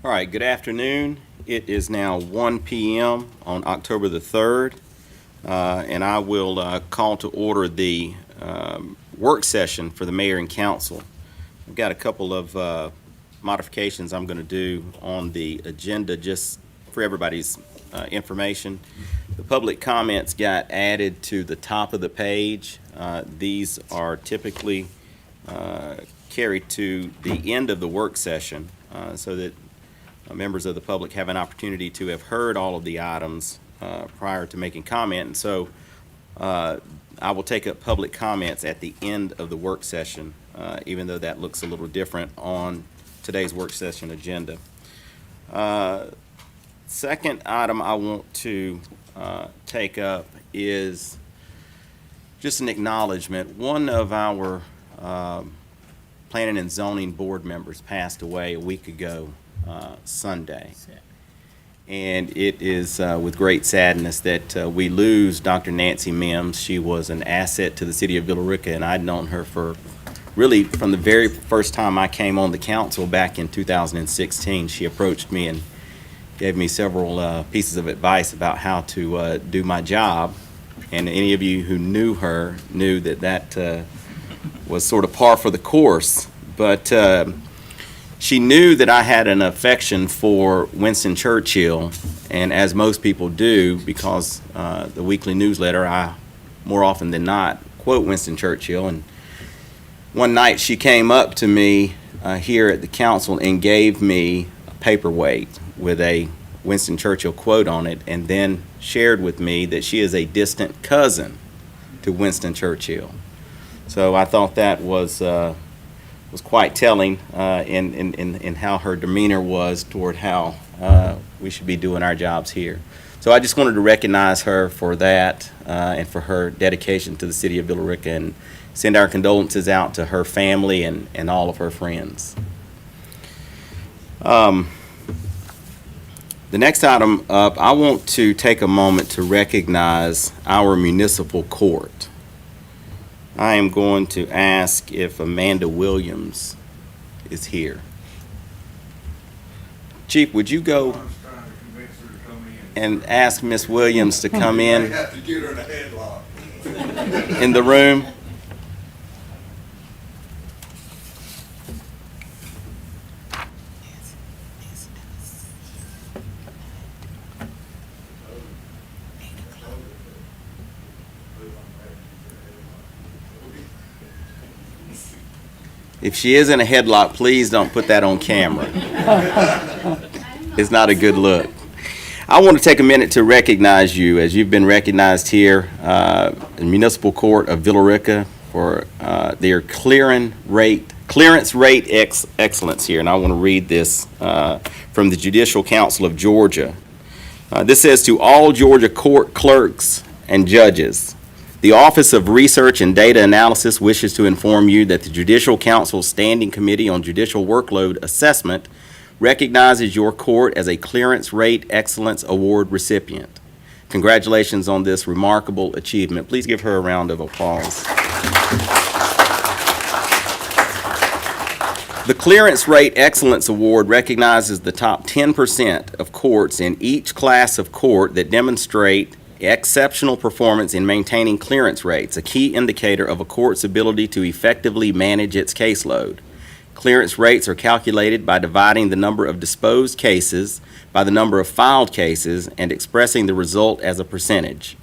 All right, good afternoon. It is now 1 p.m. on October the 3rd, and I will call to order the work session for the mayor and council. I've got a couple of modifications I'm going to do on the agenda just for everybody's information. The public comments got added to the top of the page. These are typically carried to the end of the work session so that members of the public have an opportunity to have heard all of the items prior to making comment. And so I will take up public comments at the end of the work session, even though that looks a little different on today's work session agenda. Second item I want to take up is just an acknowledgement. One of our planning and zoning board members passed away a week ago Sunday. And it is with great sadness that we lose Dr. Nancy Mims. She was an asset to the city of Villa Rica, and I'd known her for really from the very first time I came on the council back in 2016. She approached me and gave me several pieces of advice about how to do my job. And any of you who knew her knew that that was sort of par for the course. But she knew that I had an affection for Winston Churchill, and as most people do, because the weekly newsletter, I more often than not quote Winston Churchill. And one night she came up to me here at the council and gave me a paperweight with a Winston Churchill quote on it, and then shared with me that she is a distant cousin to Winston Churchill. So I thought that was quite telling in how her demeanor was toward how we should be doing our jobs here. So I just wanted to recognize her for that and for her dedication to the city of Villa Rica, and send our condolences out to her family and all of her friends. The next item up, I want to take a moment to recognize our municipal court. I am going to ask if Amanda Williams is here. Chief, would you go and ask Miss Williams to come in? Have to get her in a headlock. In the room? If she is in a headlock, please don't put that on camera. It's not a good look. I want to take a minute to recognize you as you've been recognized here in Municipal Court of Villa Rica for their clearance rate excellence here. And I want to read this from the Judicial Council of Georgia. This says, to all Georgia court clerks and judges, the Office of Research and Data Analysis wishes to inform you that the Judicial Council's Standing Committee on Judicial Workload Assessment recognizes your court as a Clearance Rate Excellence Award recipient. Congratulations on this remarkable achievement. Please give her a round of applause. The Clearance Rate Excellence Award recognizes the top 10% of courts in each class of court that demonstrate exceptional performance in maintaining clearance rates, a key indicator of a court's ability to effectively manage its caseload. Clearance rates are calculated by dividing the number of disposed cases by the number of filed cases and expressing the result as a percentage.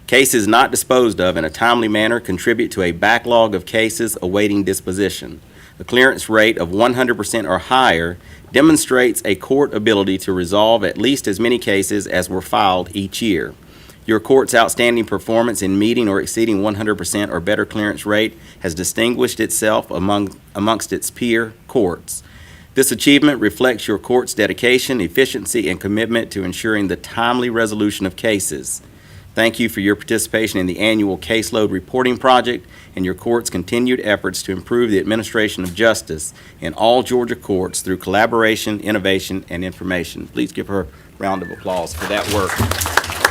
Cases not disposed of in a timely manner contribute to a backlog of cases awaiting disposition. A clearance rate of 100% or higher demonstrates a court ability to resolve at least as many cases as were filed each year. Your court's outstanding performance in meeting or exceeding 100% or better clearance rate has distinguished itself amongst its peer courts. This achievement reflects your court's dedication, efficiency, and commitment to ensuring the timely resolution of cases. Thank you for your participation in the annual caseload reporting project and your court's continued efforts to improve the administration of justice in all Georgia courts through collaboration, innovation, and information. Please give her a round of applause for that work.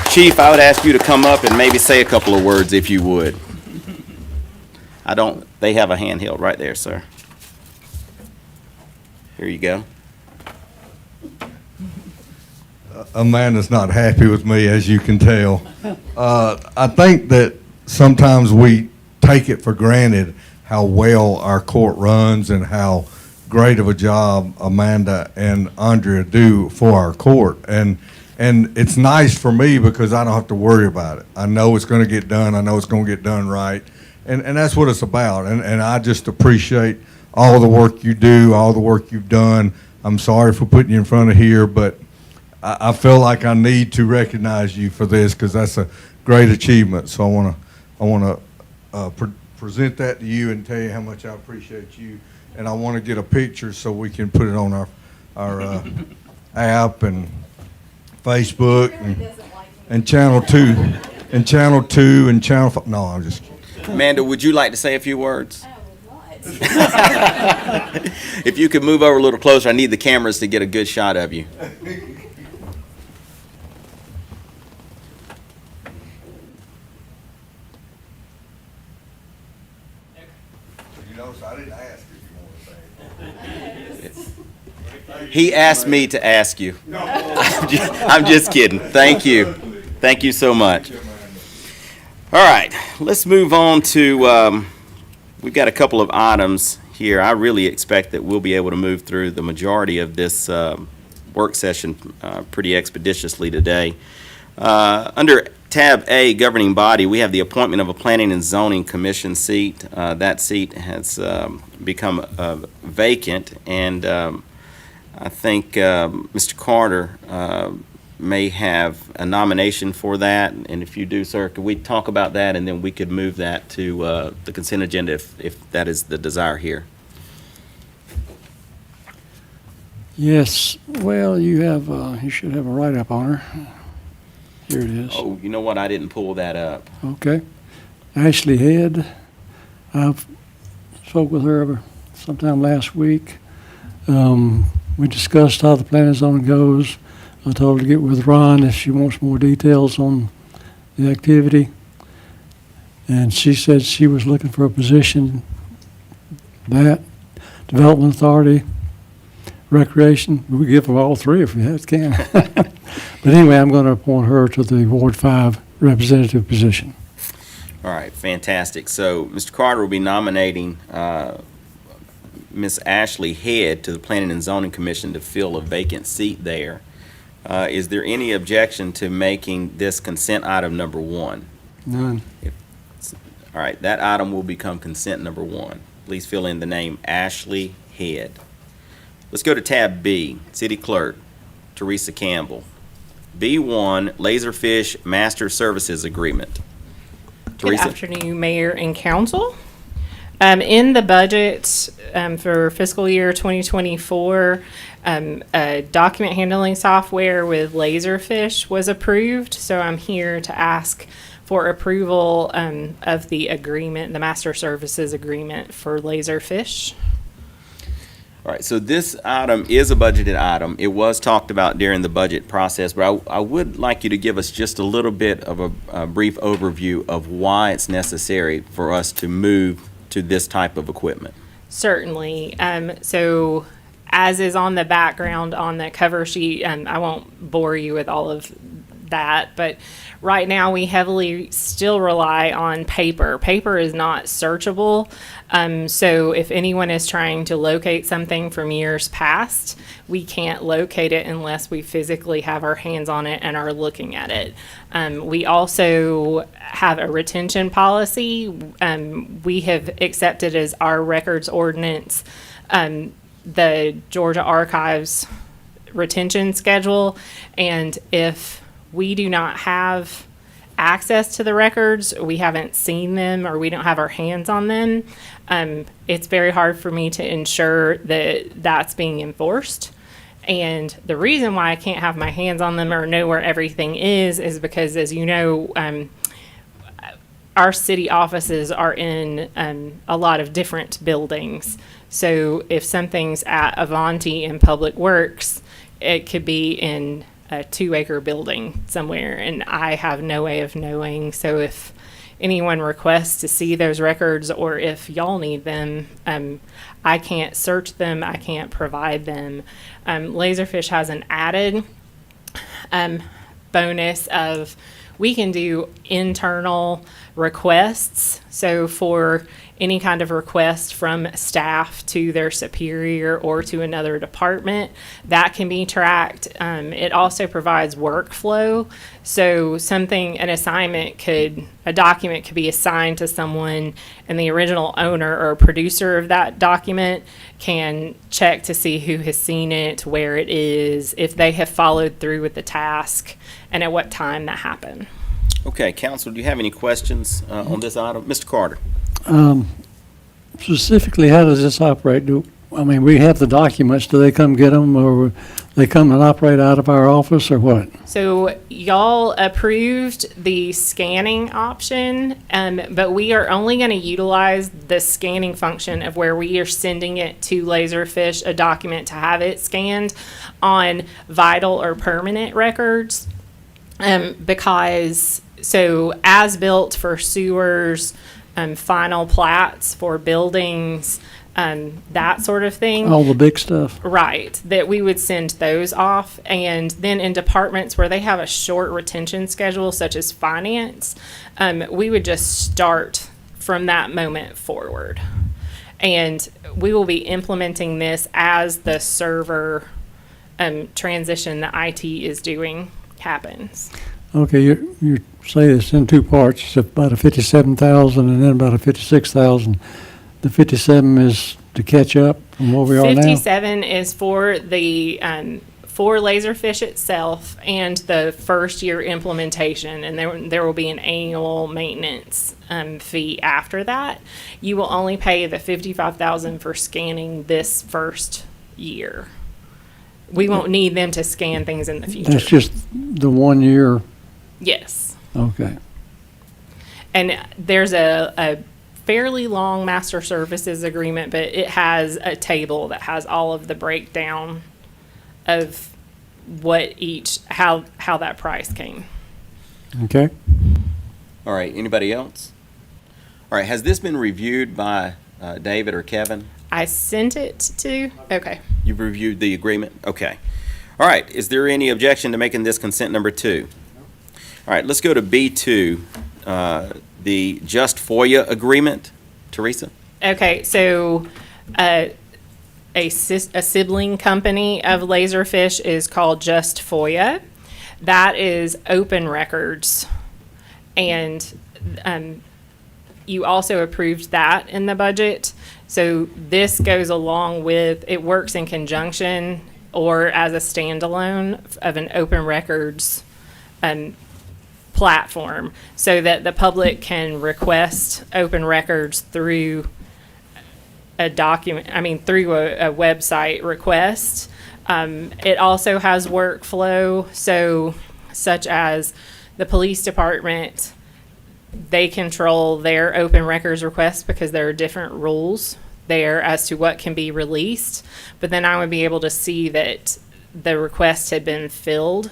Chief, I would ask you to come up and maybe say a couple of words if you would. They have a handheld right there, sir. Here you go. Amanda's not happy with me, as you can tell. I think that sometimes we take it for granted how well our court runs and how great of a job Amanda and Andrea do for our court. And it's nice for me because I don't have to worry about it. I know it's going to get done. I know it's going to get done right. And that's what it's about. And I just appreciate all the work you do, all the work you've done. I'm sorry for putting you in front of here, but I feel like I need to recognize you for this because that's a great achievement. So I want to present that to you and tell you how much I appreciate you. And I want to get a picture so we can put it on our app and Facebook and Channel 2 and Channel 2 and Channel 5. No, I'm just kidding. Amanda, would you like to say a few words? I would not. If you could move over a little closer, I need the cameras to get a good shot of you. You notice I didn't ask if you want to say it. He asked me to ask you. I'm just kidding. Thank you. Thank you so much. All right, let's move on to, we've got a couple of items here. I really expect that we'll be able to move through the majority of this work session pretty expeditiously today. Under tab A, governing body, we have the appointment of a planning and zoning commission seat. That seat has become vacant, and I think Mr. Carter may have a nomination for that. And if you do, sir, could we talk about that, and then we could move that to the consent agenda if that is the desire here. Yes, well, you should have a write-up on her. Here it is. Oh, you know what? I didn't pull that up. Okay. Ashley Head, I spoke with her sometime last week. We discussed how the planning zone goes. I told her to get with Ron if she wants more details on the activity. And she said she was looking for a position, that, Development Authority, Recreation. We give her all three if we can. But anyway, I'm going to appoint her to the Ward 5 representative position. All right, fantastic. So Mr. Carter will be nominating Miss Ashley Head to the Planning and Zoning Commission to fill a vacant seat there. Is there any objection to making this consent item number 1? None. All right, that item will become consent number 1. Please fill in the name Ashley Head. Let's go to tab B, City Clerk, Teresa Campbell. B1, Laserfish Master Services Agreement. Good Teresa. afternoon, Mayor and Council. In the budget for fiscal year 2024, a document handling software with Laserfish was approved. So I'm here to ask for approval of the agreement, the master services agreement for Laserfish. All right, so this item is a budgeted item. It was talked about during the budget process, but I would like you to give us just a little bit of a brief overview of why it's necessary for us to move to this type of equipment. Certainly. So as is on the background on the cover sheet, I won't bore you with all of that, but right now we heavily still rely on paper. Paper is not searchable. So if anyone is trying to locate something from years past, we can't locate it unless we physically have our hands on it and are looking at it. We also have a retention policy. We have accepted as our records ordinance the Georgia Archives retention schedule, and if we do not have access to the records, we haven't seen them, or we don't have our hands on them, it's very hard for me to ensure that that's being enforced. And the reason why I can't have my hands on them or know where everything is because, as you know, our city offices are in a lot of different buildings. So if something's at Avanti in Public Works, it could be in a 2-acre building somewhere, and I have no way of knowing. So if anyone requests to see those records, or if y'all need them, I can't search them, I can't provide them. Laserfish has an added bonus of we can do internal requests. So for any kind of request from staff to their superior or to another department, that can be tracked. It also provides workflow. So a document could be assigned to someone, and the original owner or producer of that document can check to see who has seen it, where it is, if they have followed through with the task, and at what time that happened. Okay, council, do you have any questions on this item? Mr. Carter? Specifically, how does this operate? We have the documents. Do they come get them, or they come and operate out of our office, or what? So y'all approved the scanning option, but we are only going to utilize the scanning function of where we are sending it to Laserfish, a document to have it scanned on vital or permanent records. Because, so as built for sewers, final plats for buildings, that sort of thing. All the big stuff. Right, that we would send those off. And then in departments where they have a short retention schedule, such as finance, we would just start from that moment forward. And we will be implementing this as the server transition that IT is doing happens. Okay, you say it's in two parts. It's about a 57,000 and then about a 56,000. The 57 is to catch up from where we are now? 57 is for the for Laserfish itself and the first year implementation, and there will be an annual maintenance fee after that. You will only pay the 55,000 for scanning this first year. We won't need them to scan things in the future. That's just the 1 year? Yes. Okay. And there's a fairly long master services agreement, but it has a table that has all of the breakdown of how that price came. Okay. All right, anybody else? All right, has this been reviewed by David or Kevin? I sent it to, okay. You've reviewed the agreement? Okay. All right, is there any objection to making this consent number 2? All right, let's go to B2, the Just FOIA agreement. Teresa? Okay, so a sibling company of Laserfish is called Just FOIA. That is open records. And you also approved that in the budget. So this goes along with, it works in conjunction or as a standalone of an open records platform, so that the public can request open records through a website request. It also has workflow, so such as the police department, they control their open records requests because there are different rules there as to what can be released. But then I would be able to see that the request had been filled.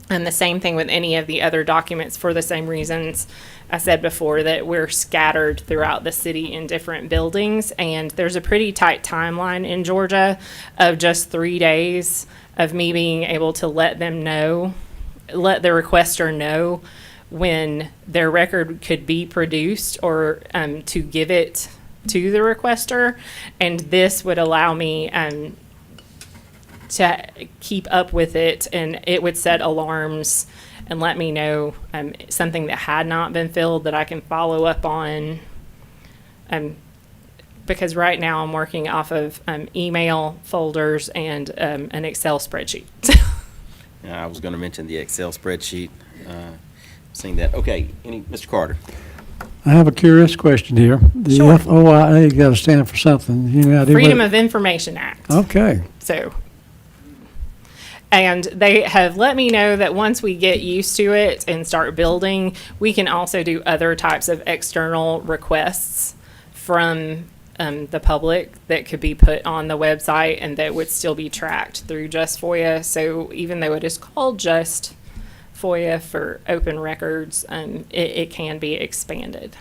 And the same thing with any of the other documents, for the same reasons I said before, that we're scattered throughout the city in different buildings. And there's a pretty tight timeline in Georgia of just 3 days of me being able to let the requester know when their record could be produced, or to give it to the requester. And this would allow me to keep up with it, and it would set alarms and let me know something that had not been filled that I can follow up on. Because right now I'm working off of email folders and an Excel spreadsheet. Yeah, I was going to mention the Excel spreadsheet. Seeing that. Okay, Mr. Carter? I have a curious question here. The Sure. FOIA got to stand for something. You know, Freedom of Information Act. Okay. So, and they have let me know that once we get used to it and start building, we can also do other types of external requests from the public that could be put on the website and that would still be tracked through Just FOIA. So even though it is called Just FOIA for open records, it can be expanded.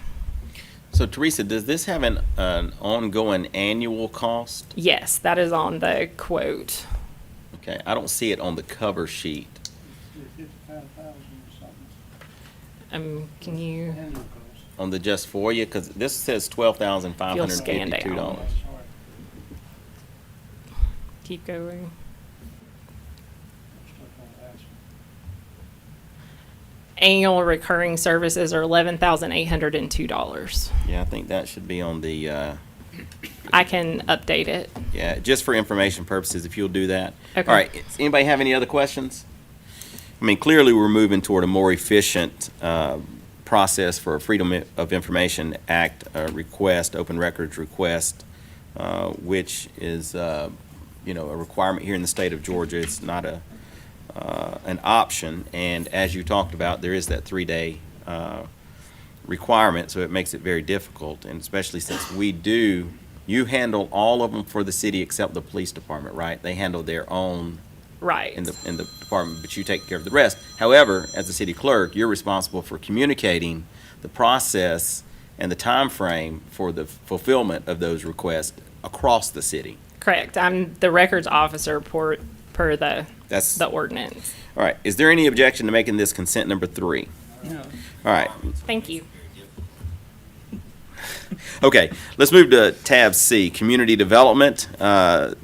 So, Teresa, does this have an ongoing annual cost? Yes, that is on the quote. Okay, I don't see it on the cover sheet. Can you, On the just for you, because this says $12,552. down. keep going? Annual recurring services are $11,802. Yeah, I think that should be on the, I can update it. yeah, just for information purposes, if you'll do that. Okay. All right, does anybody have any other questions? I mean, clearly, we're moving toward a more efficient process for a Freedom of Information Act request, open records request, which is, a requirement here in the state of Georgia. It's not an option, and as you talked about, there is that 3-day requirement, so it makes it very difficult, and especially since you handle all of them for the city except the police department, right? They handle their own Right. in the department, but you take care of the rest. However, as the city clerk, you're responsible for communicating the process and the time frame for the fulfillment of those requests across the city. Correct. I'm the records officer per the That's ordinance. all right. Is there any objection to making this consent number 3? No. All right. Thank you. Okay, let's move to tab C, community development.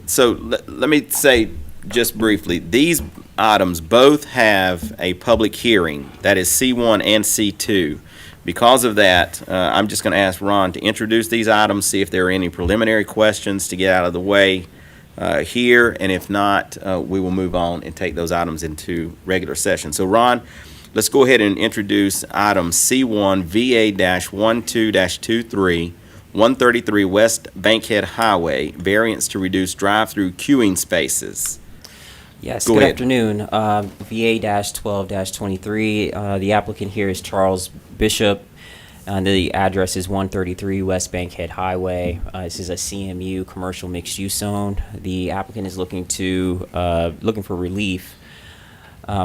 So let me say just briefly, these items both have a public hearing, that is C1 and C2. Because of that, I'm just going to ask Ron to introduce these items, see if there are any preliminary questions to get out of the way here, and if not, we will move on and take those items into regular session. So Ron, let's go ahead and introduce item C1 VA-12-23, 133 West Bankhead Highway, variance to reduce drive-through queuing spaces. Yes, Go good ahead. afternoon. VA-12-23, the applicant here is Charles Bishop, and the address is 133 West Bankhead Highway. This is a CMU, commercial mixed-use zone. The applicant is looking for relief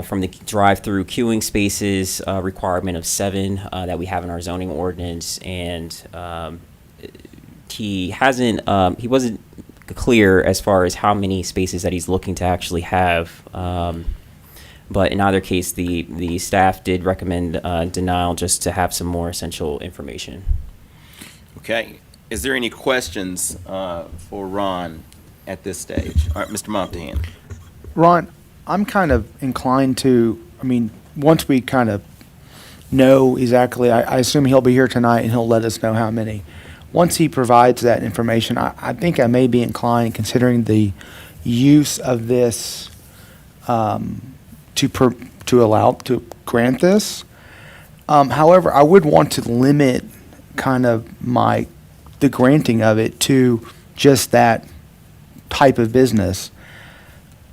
from the drive-through queuing spaces requirement of 7 that we have in our zoning ordinance, and he wasn't clear as far as how many spaces that he's looking to actually have. But in either case, the staff did recommend denial just to have some more essential information. Okay, is there any questions for Ron at this stage? All right, Mr. Montahan. Ron, I'm kind of inclined to, once we kind of know exactly, I assume he'll be here tonight and he'll let us know how many. Once he provides that information, I think I may be inclined, considering the use of this, to grant this. However, I would want to limit kind of the granting of it to just that type of business.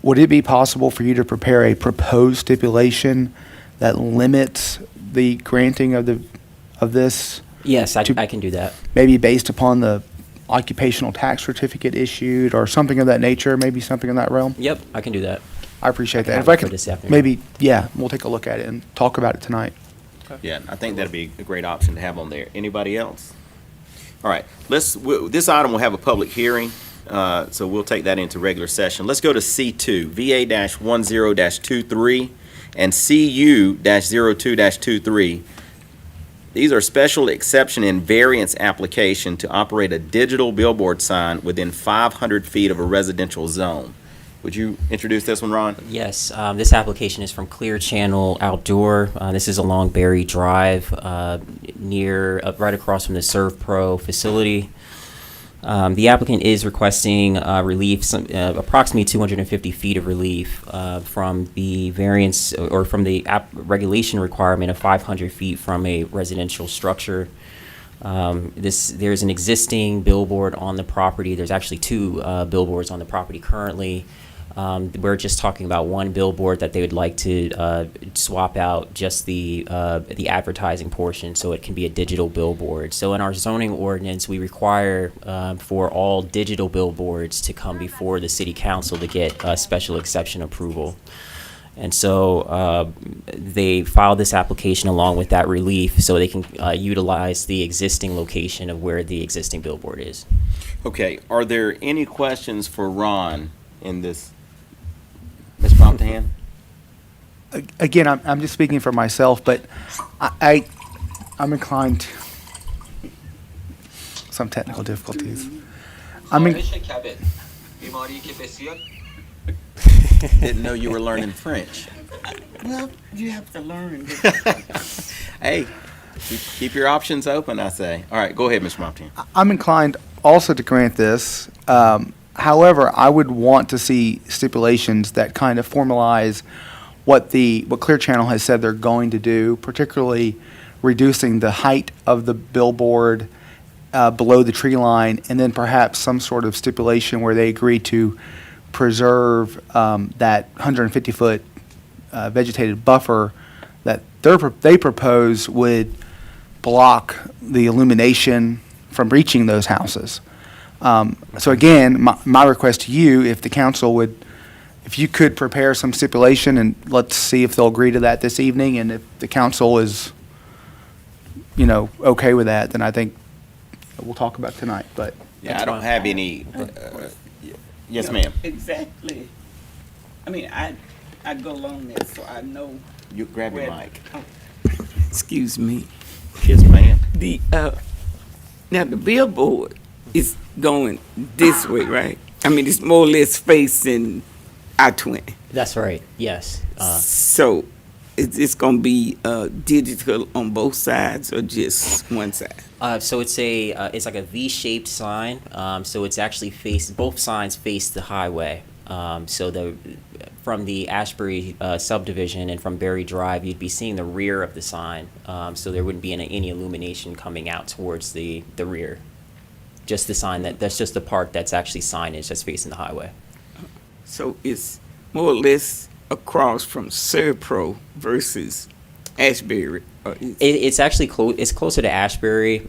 Would it be possible for you to prepare a proposed stipulation that limits the granting of this? Yes, I can do that. Maybe based upon the occupational tax certificate issued or something of that nature, maybe something in that realm? Yep, I can do that. I appreciate that. have If I it for could, this afternoon. maybe, yeah, we'll take a look at it and talk about it tonight. Yeah, I think that'd be a great option to have on there. Anybody else? All right, this item will have a public hearing, so we'll take that into regular session. Let's go to C2, VA-10-23 and CU-02-23. These are special exception and variance application to operate a digital billboard sign within 500 feet of a residential zone. Would you introduce this one, Ron? Yes, this application is from Clear Channel Outdoor. This is along Berry Drive, right across from the Serve Pro facility. The applicant is requesting relief, approximately 250 feet of relief from the variance or from the regulation requirement of 500 feet from a residential structure. There's an existing billboard on the property. There's actually 2 billboards on the property currently. We're just talking about one billboard that they would like to swap out just the advertising portion so it can be a digital billboard. So in our zoning ordinance, we require for all digital billboards to come before the city council to get special exception approval. And so they filed this application along with that relief so they can utilize the existing location of where the existing billboard is. Okay, are there any questions for Ron in this? Ms. Montahan? again, I'm just speaking for myself, but I'm inclined to some technical difficulties. I mean, Didn't know you were learning French. Well, you have to learn. Hey, keep your options open, I say. All right, go ahead, Mr. Montagne. I'm inclined also to grant this. However, I would want to see stipulations that kind of formalize what Clear Channel has said they're going to do, particularly reducing the height of the billboard below the tree line, and then perhaps some sort of stipulation where they agree to preserve that 150-foot vegetated buffer that they propose would block the illumination from reaching those houses. So again, my request to you, if the council would, if you could prepare some stipulation, and let's see if they'll agree to that this evening, and if the council is, okay with that, then I think we'll talk about it tonight, but. Yeah, I don't have any, yes, No, ma'am. Exactly. I mean, I go along there, so I know. You grab your where- mic. oh, Excuse me. Yes, ma'am. Now the billboard is going this way, right? I mean, it's more or less facing I-20. That's right, yes. So it's going to be digital on both sides or just one side? So it's it's like a V-shaped sign. So it's actually both signs face the highway. So from the Ashbury subdivision and from Berry Drive, you'd be seeing the rear of the sign. So there wouldn't be any illumination coming out towards the rear. Just the sign that's just the part that's actually signage that's facing the highway. So it's more or less across from Serpro versus Ashbury. It's actually it's closer to Ashbury.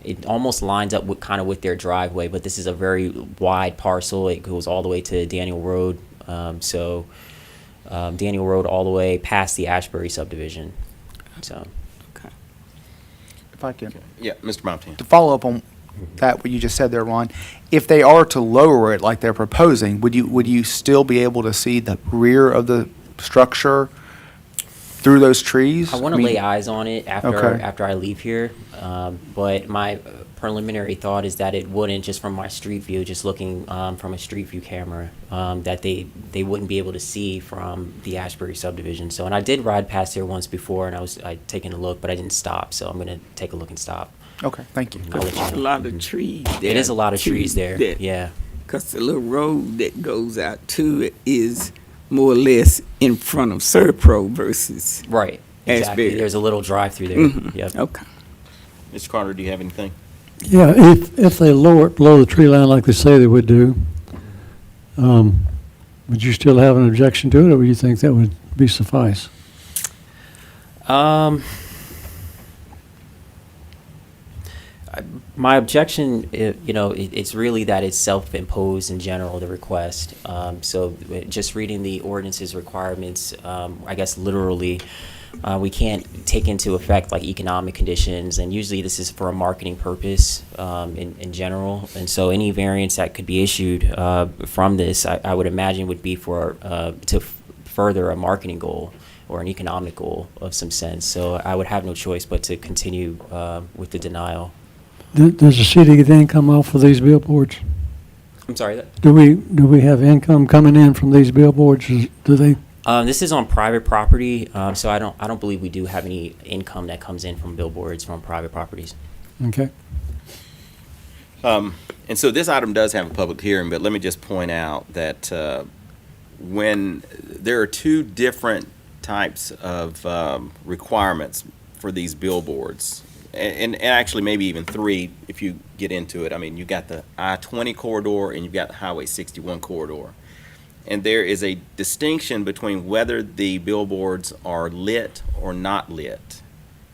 It almost lines up with their driveway, but this is a very wide parcel. It goes all the way to Daniel Road. Daniel Road all the way past the Ashbury subdivision. So. If I can, Yeah, Mr. Montagne. to follow up on that, what you just said there, Ron, if they are to lower it like they're proposing, would you still be able to see the rear of the structure through those trees? I want to mean, lay eyes on it Okay. after I leave here, but my preliminary thought is that it wouldn't, just from my street view, just looking from a street view camera, that they wouldn't be able to see from the Ashbury subdivision. So, and I did ride past there once before, and I taken a look, but I didn't stop. So I'm gonna take a look and stop. Okay, thank you. I'll let you A know. lot of trees there. It is a lot of trees there. Yeah. Because the little road that goes out to it is more or less in front of Serpro versus. Right. Exactly. Ashbury. There's a little drive through there. Mhm. Yep. Okay. Mr. Carter, do you have anything? Yeah, if they lower it below the tree line like they say they would do, would you still have an objection to it, or would you think that would be suffice? My objection, it's really that it's self-imposed in general, the request. So just reading the ordinance's requirements, I guess literally, we can't take into effect like economic conditions, and usually this is for a marketing purpose in general. And so any variance that could be issued from this, I would imagine would be for to further a marketing goal or an economic goal of some sense. So I would have no choice but to continue with the denial. Does the city get income off of these billboards? I'm sorry. Do we have income coming in from these billboards? Do they? This is on private property, so I don't believe we do have any income that comes in from billboards from private properties. Okay. And so this item does have a public hearing, but let me just point out that when there are two different types of requirements for these billboards, and actually maybe even three if you get into it. I mean, you've got the I-20 corridor and you've got the Highway 61 corridor. And there is a distinction between whether the billboards are lit or not lit,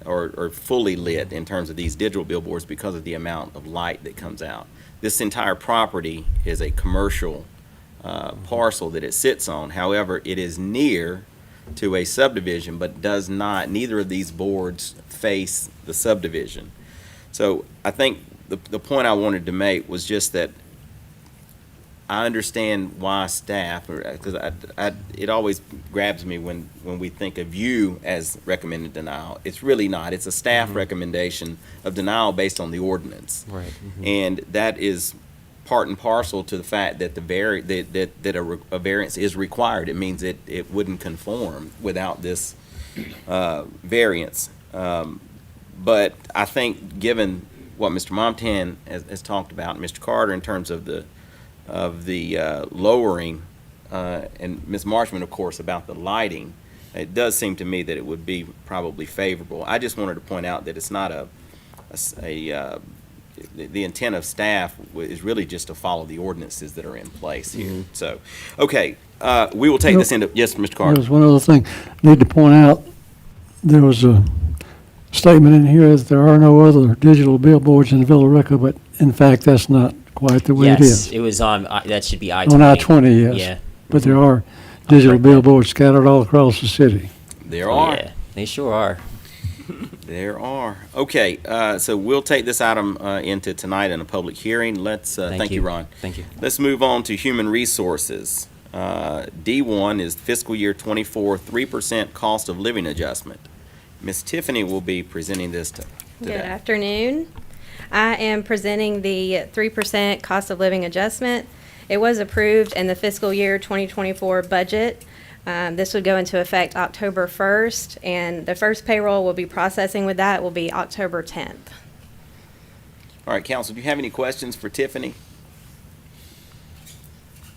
or fully lit in terms of these digital billboards because of the amount of light that comes out. This entire property is a commercial parcel that it sits on. However, it is near to a subdivision, but neither of these boards face the subdivision. So I think the point I wanted to make was just that I understand why staff, because it always grabs me when we think of you as recommended denial. It's really not. It's a staff recommendation of denial based on the ordinance. Right. And that is part and parcel to the fact that a variance is required. It means it wouldn't conform without this variance. But I think given what Mr. Montan has talked about, and Mr. Carter, in terms of the lowering, and Ms. Marshman, of course, about the lighting, it does seem to me that it would be probably favorable. I just wanted to point out that it's not the intent of staff is really just to follow the ordinances that are in place here. So, okay, we will take this into, yes, Mr. Carter. There's one other thing. Need to point out, there was a statement in here that there are no other digital billboards in the Villa Rica, but in fact, that's not quite the way it Yes, is. it was on, that should be I-20. On I-20, yes. Yeah. But there are digital billboards scattered all across the city. There Oh, are. yeah, they sure are. There are. Okay, so we'll take this item into tonight in a public hearing. Let's, thank you, Ron. Thank you. Let's move on to human resources. D1 is fiscal year '24, 3% cost of living adjustment. Ms. Tiffany will be presenting this Good today. afternoon. I am presenting the 3% cost of living adjustment. It was approved in the fiscal year 2024 budget. This would go into effect October 1st, and the first payroll we'll be processing with that will be October 10th. All right, council, do you have any questions for Tiffany?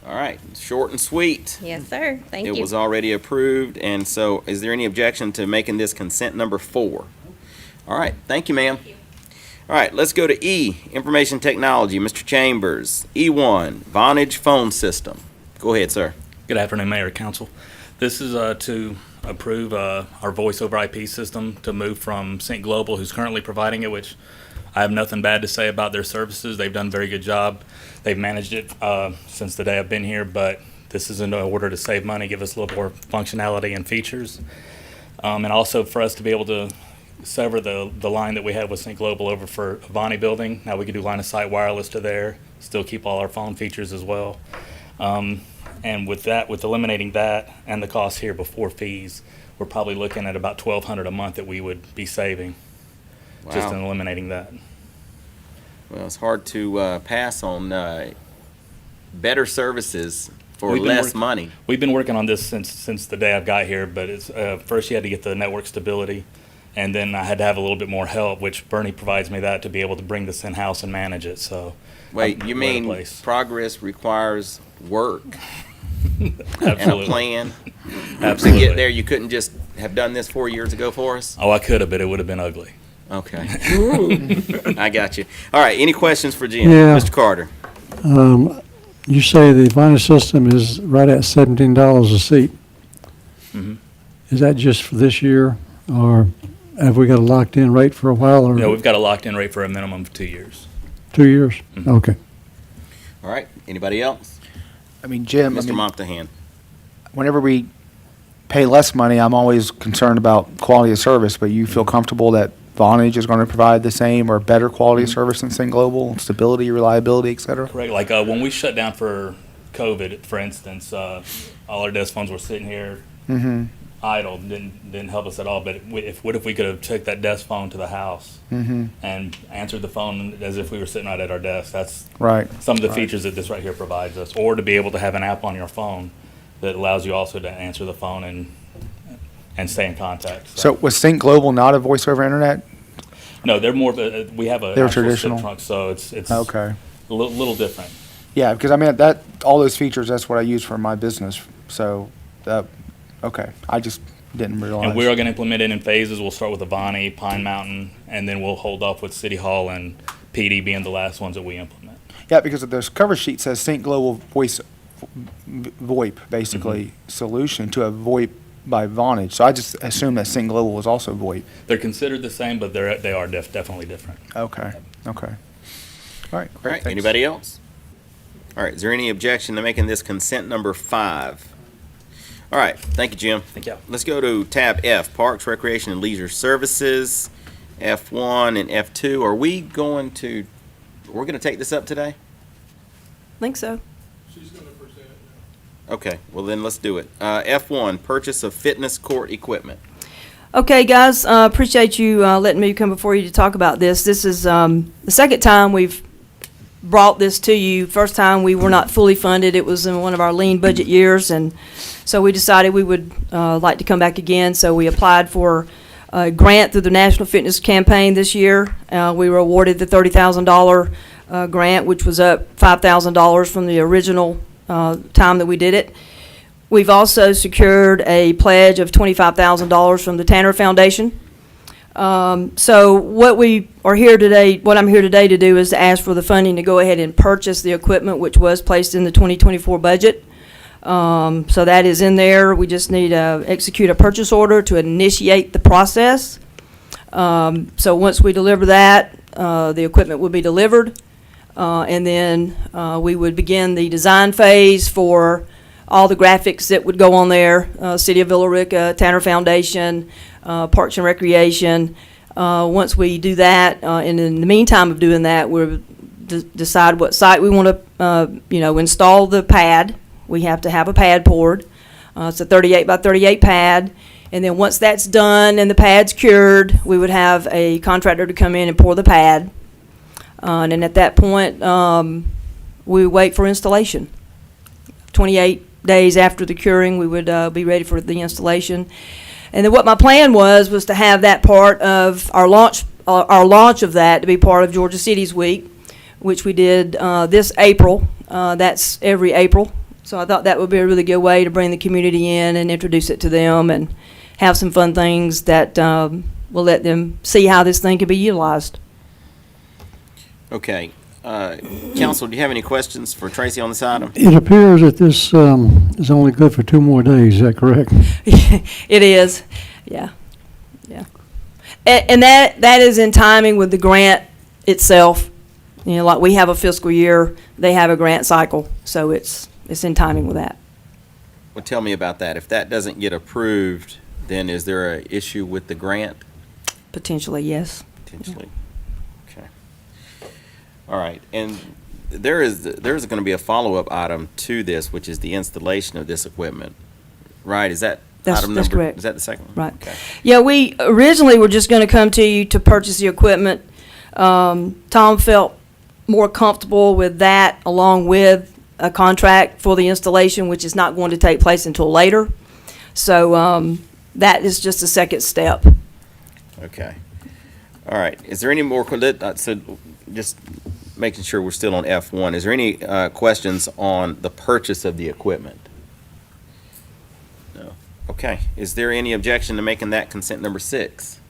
All right, short and sweet. Yes, sir. Thank you. It was already approved, and so is there any objection to making this consent number 4? All right, thank you, ma'am. All right, let's go to E, Information Technology, Mr. Chambers. E1, Vonage Phone System. Go ahead, sir. Good afternoon, Mayor, Council. This is to approve our voice over IP system to move from Sync Global, who's currently providing it, which I have nothing bad to say about their services. They've done a very good job. They've managed it since the day I've been here, but this is in order to save money, give us a little more functionality and features, and also for us to be able to sever the line that we have with Sync Global over for Avani Building. Now we can do line of sight wireless to there, still keep all our phone features as well. And with that, with eliminating that and the cost here before fees, we're probably looking at about $1,200 a month that we would be saving just in Wow. eliminating that. Well, it's hard to pass on better services for We've been less money. We've been working on this since the day I've got here, but it's first you had to get the network stability, and then I had to have a little bit more help, which Bernie provides me that to be able to bring this in-house and manage it, so. Wait, you we're in a mean place. progress requires work and a Absolutely. plan? To Absolutely. get there, you couldn't just have done this 4 years ago for us? Oh, I could have, but it would have been ugly. Okay. I got you. All right, any questions for Jim? Yeah. Mr. Carter? You say the Vonage system is right at $17 a seat. Mhm. Is that just for this year, or have we got a locked-in rate for a while, or No, we've got a locked-in rate for a minimum of 2 years. 2 years? Mhm. Okay. All right, anybody else? I mean, Jim, Mr. Montahan? whenever we pay less money, I'm always concerned about quality of service, but you feel comfortable that Vonage is going to provide the same or better quality of service than Sync Global, stability, reliability, et cetera? Correct. Like when we shut down for COVID, for instance, all our desk phones were sitting here Mm-hmm, idle, didn't help us at all. But what if we could have took that desk phone to the house mm-hmm, and answered the phone as if we were sitting right at our desk? That's right. some of the Right. features that this right here provides us. Or to be able to have an app on your phone that allows you also to answer the phone and stay in contact. So was Sync Global not a voice over internet? No, they're more of a, we have a They're actual traditional? SIP trunk, so it's Okay. a little different. Yeah, because I mean, all those features, that's what I use for my business. So, okay, I just didn't realize. And we are going to implement it in phases. We'll start with Avani, Pine Mountain, and then we'll hold off with City Hall and PD being the last ones that we implement. Yeah, because this cover sheet says Sync Global Voice, VoIP, basically, solution to a VoIP by Vonage. So I just assumed that Sync Global was also VoIP. They're considered the same, but they are definitely different. Okay, okay. All right, All great. right, thanks. anybody else? All right, is there any objection to making this consent number 5? All right, thank you, Jim. Thank you. Let's go to tab F, Parks, Recreation, and Leisure Services, F1 and F2. We're going to take this up today? Think so. She's gonna present. Okay, well then let's do it. F1, purchase of fitness court equipment. Okay, guys, appreciate you letting me come before you to talk about this. This is the second time we've brought this to you. First time we were not fully funded. It was in one of our lean budget years, and so we decided we would like to come back again. So we applied for a grant through the National Fitness Campaign this year. We were awarded the $30,000 grant, which was up $5,000 from the original time that we did it. We've also secured a pledge of $25,000 from the Tanner Foundation. So what I'm here today to do is to ask for the funding to go ahead and purchase the equipment which was placed in the 2024 budget. So that is in there. We just need to execute a purchase order to initiate the process. So once we deliver that, the equipment will be delivered. And then we would begin the design phase for all the graphics that would go on there, City of Villa Rica, Tanner Foundation, Parks and Recreation. Once we do that, and in the meantime of doing that, we'll decide what site we want to, install the pad. We have to have a pad poured. It's a 38 by 38 pad. And then once that's done and the pad's cured, we would have a contractor to come in and pour the pad. And then at that point, we wait for installation. 28 days after the curing, we would be ready for the installation. And then what my plan was to have that part of our launch of that to be part of Georgia Cities Week, which we did this April. That's every April. So I thought that would be a really good way to bring the community in and introduce it to them and have some fun things that will let them see how this thing can be utilized. Okay. Council, do you have any questions for Tracy on this item? It appears that this is only good for 2 more days, is that correct? It is, yeah. And that is in timing with the grant itself. Like we have a fiscal year, they have a grant cycle, so it's in timing with that. Well, tell me about that. If that doesn't get approved, then is there an issue with the grant? Potentially, yes. Potentially. Okay. All right. And there's going to be a follow-up item to this, which is the installation of this equipment, right? Is that That's item number? correct. Is that the second one? Right. Okay. Yeah, we originally were just going to come to you to purchase the equipment. Tom felt more comfortable with that along with a contract for the installation, which is not going to take place until later. So that is just a second step. Okay. All right. Is there any more, so just making sure we're still on F1, is there any questions on the purchase of the equipment? No. Okay. Is there any objection to making that consent number 6?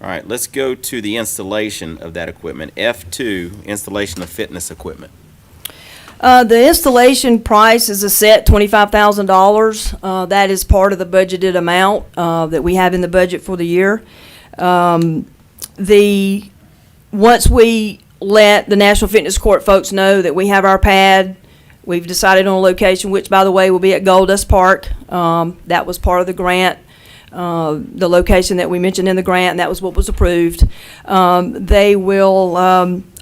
All right. Let's go to the installation of that equipment. F2, installation of fitness equipment. The installation price is a set $25,000. That is part of the budgeted amount that we have in the budget for the year. Once we let the National Fitness Court folks know that we have our pad, we've decided on a location, which by the way will be at Goldust Park. That was part of the grant. The location that we mentioned in the grant, and that was what was approved. They will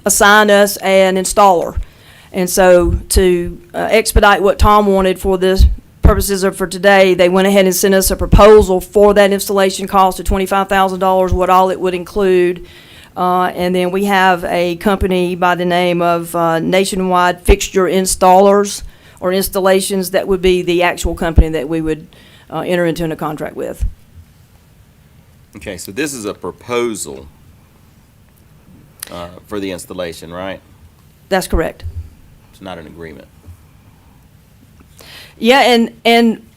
assign us an installer. And so to expedite what Tom wanted for this purposes of for today, they went ahead and sent us a proposal for that installation cost of $25,000, what all it would include. And then we have a company by the name of Nationwide Fixture Installers or Installations that would be the actual company that we would enter into a contract with. Okay, so this is a proposal for the installation, right? That's correct. It's not an agreement. Yeah, and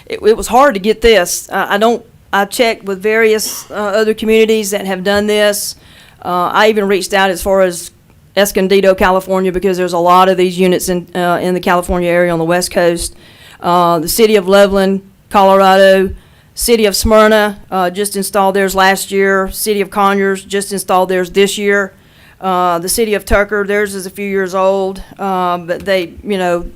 it was hard to get this. I checked with various other communities that have done this. I even reached out as far as Escondido, California, because there's a lot of these units in the California area on the West Coast. The city of Loveland, Colorado, city of Smyrna just installed theirs last year. City of Conyers just installed theirs this year. The city of Tucker, theirs is a few years old, but the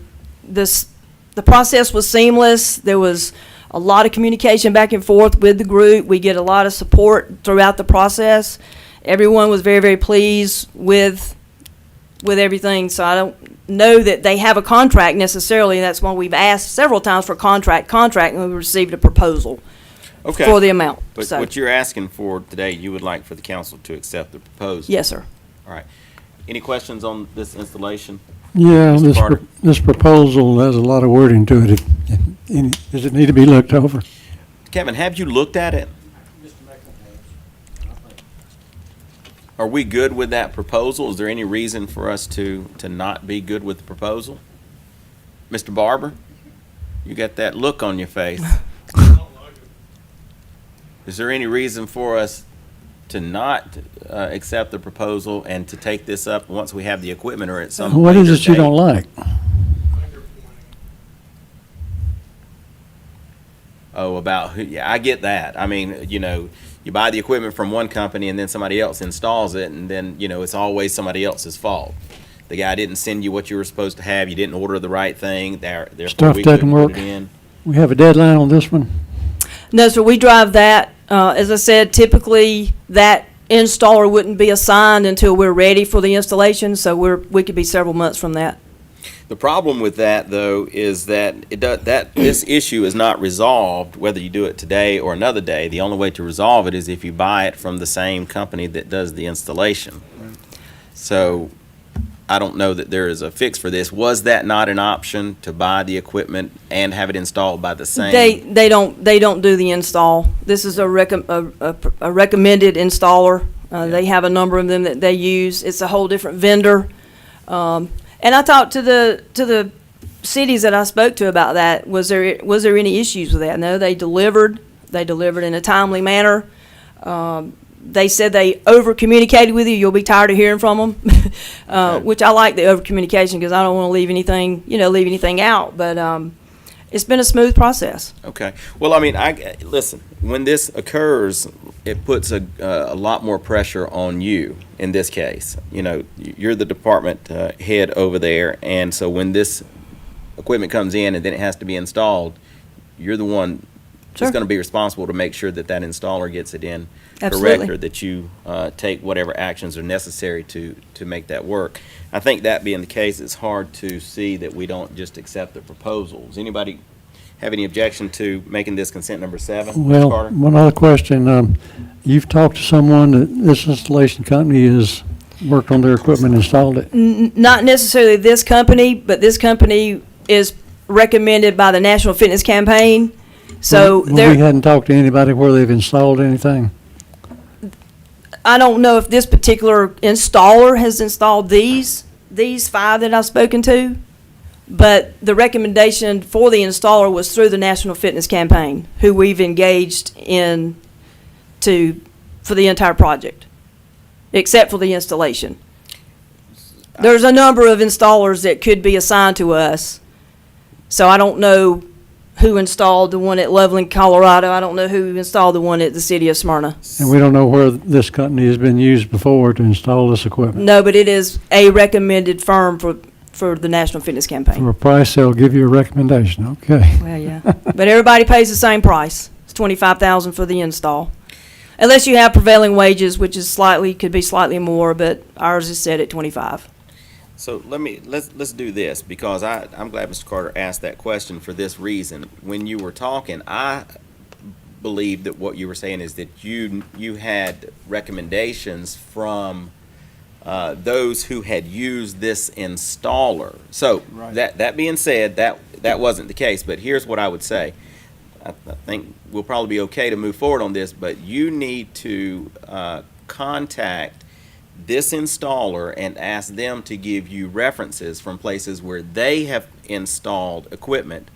process was seamless. There was a lot of communication back and forth with the group. We get a lot of support throughout the process. Everyone was very, very pleased with everything. So know that they have a contract necessarily, and that's why we've asked several times for contract, and we received a proposal Okay. for the amount. But So, what you're asking for today, you would like for the council to accept the proposal? yes, sir. All right. Any questions on this installation? Yeah, Mr. Carter? this proposal has a lot of wording to it. Does it need to be looked over? Kevin, have you looked at it? Are we good with that proposal? Is there any reason for us to not be good with the proposal? Mr. Barber, you got that look on your face. Is there any reason for us to not accept the proposal and to take this up once we have the equipment or at some What is later it you date? don't like? Oh, about who? Yeah, I get that. I mean, you know, you buy the equipment from one company and then somebody else installs it, and then, you know, it's always somebody else's fault. The guy didn't send you what you were supposed to have. You didn't order the right thing. Therefore, Stuff we doesn't couldn't work. put it in. We have a deadline on this one? No, sir, we drive that. As I said, typically, that installer wouldn't be assigned until we're ready for the installation, so we could be several months from that. The problem with that, though, is that this issue is not resolved whether you do it today or another day. The only way to resolve it is if you buy it from the same company that does the installation. So I don't know that there is a fix for this. Was that not an option, to buy the equipment and have it installed by the same? They don't do the install. This is a recommended installer. They have a number of them that they use. It's a whole different vendor. And I talked to the cities that I spoke to about that. Was there any issues with that? No, they delivered in a timely manner. They said they over-communicated with you. You'll be tired of hearing from them, which I like the over-communication because I don't want to leave anything out. But it's been a smooth process. Okay. Well, I mean, listen, when this occurs, it puts a lot more pressure on you in this case. You know, you're the department head over there, and so when this equipment comes in and then it has to be installed, you're the one Sure. that's going to be responsible to make sure that that installer gets it in Absolutely. correct, or that you take whatever actions are necessary to make that work. I think that being the case, it's hard to see that we don't just accept the proposals. Anybody have any objection to making this consent number 7? Mr. Well, Carter? one other question. You've talked to someone that this installation company has worked on their equipment, installed it? Not necessarily this company, but this company is recommended by the National Fitness Campaign. So Well, we they're, hadn't talked to anybody where they've installed anything. I don't know if this particular installer has installed these 5 that I've spoken to, but the recommendation for the installer was through the National Fitness Campaign, who we've engaged in for the entire project, except for the installation. There's a number of installers that could be assigned to us, so I don't know who installed the one at Loveland, Colorado. I don't know who installed the one at the city of Smyrna. And we don't know where this company has been used before to install this equipment. No, but it is a recommended firm for the National Fitness For Campaign. a price, they'll give you a recommendation, okay. Well, yeah. But everybody pays the same price. It's $25,000 for the install. Unless you have prevailing wages, which is could be slightly more, but ours is set at 25. So let's do this, because I'm glad Mr. Carter asked that question for this reason. When you were talking, I believe that what you were saying is that you had recommendations from those who had used this installer. So that being said, that wasn't the case. But here's what I would say. I think we'll probably be okay to move forward on this, but you need to contact this installer and ask them to give you references from places where they have installed equipment,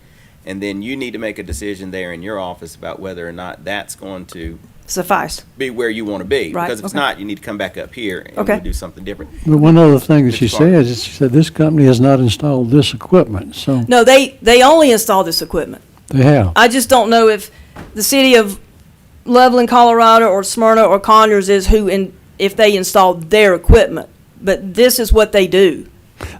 and then you need to make a decision there in your office about whether or not that's going to Suffice. be where you want to be. Right, Because if it's okay. not, you need to come back up here and Okay. we'll do something different. But one other thing that she Mr. Carter. said is, she said this company has not installed this equipment, so No, they only install this equipment. they have. I just don't know if the city of Loveland, Colorado, or Smyrna, or Conyers is if they installed their equipment. But this is what they do.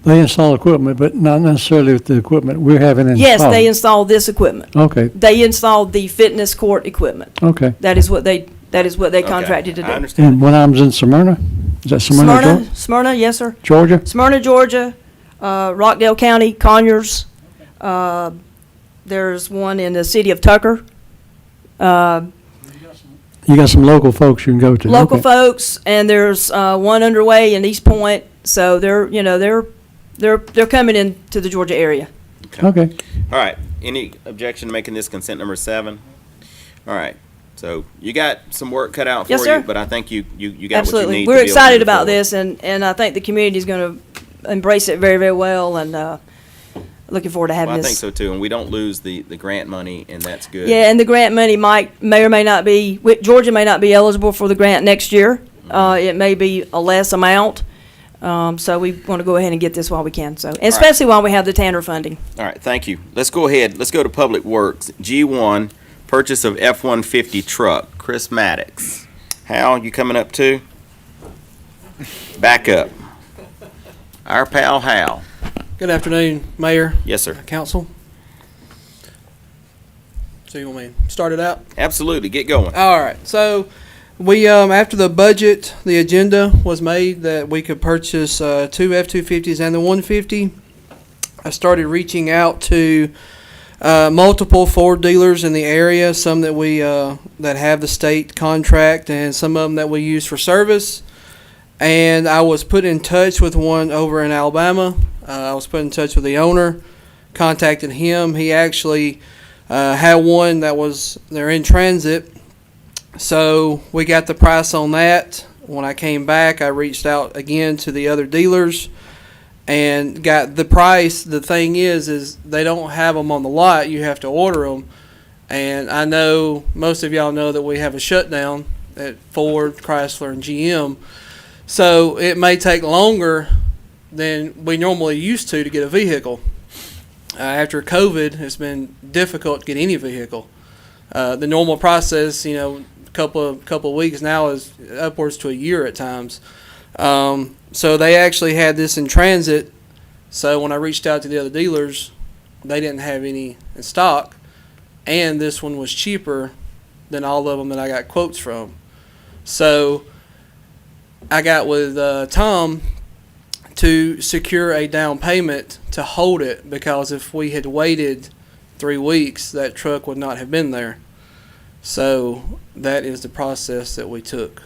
They install equipment, but not necessarily with the equipment we're having installed. Yes, they install this equipment. Okay, They installed the fitness court equipment. okay. That is what they Okay, contracted to do. I understand. And when I was in Smyrna, is that Smyrna, Smyrna, yes, sir. Georgia? Smyrna, Georgia, Rockdale County, Conyers. There's one in the city of Tucker. You got some local folks you can go to. Local Okay. folks, and there's one underway in East Point. So they're coming into the Georgia area. Okay. All right. Any objection to making this consent number 7? All right. So you got some work cut out for Yes, you, sir. but I think you got what you Absolutely. need. We're to be able to excited move about forward. this, and I think the community's going to embrace it very, very well, and looking forward to having Well, I this. think so too, and we don't lose the grant money, and that's good. Yeah, and the grant money may or may not be, Georgia may not be eligible for the grant next year. It may be a less amount. So we want to go ahead and get this while we can, so, especially while we have the Tanner funding. All right, thank you. Let's go ahead. Let's go to Public Works. G1, purchase of F-150 truck. Chris Maddox. Hal, you coming up too? Back up. Our pal Hal. Good afternoon, Mayor, Yes, sir. Council. So you want me to start it out? Absolutely. Get going. All right, so we, after the budget, the agenda was made that we could purchase 2 F-250s and the 150. I started reaching out to multiple Ford dealers in the area, some that we that have the state contract and some of them that we use for service. And I was put in touch with one over in Alabama. I was put in touch with the owner, contacted him. He actually had one they're in transit. So we got the price on that. When I came back, I reached out again to the other dealers and got the price. The thing is they don't have them on the lot. You have to order them. And I know most of y'all know that we have a shutdown at Ford, Chrysler, and GM. So it may take longer than we normally used to get a vehicle. After COVID, it's been difficult to get any vehicle. The normal process, couple of weeks now is upwards to a year at times. So they actually had this in transit. So when I reached out to the other dealers, they didn't have any in stock, and this one was cheaper than all of them that I got quotes from. So I got with Tom to secure a down payment to hold it, because if we had waited 3 weeks, that truck would not have been there. So that is the process that we took.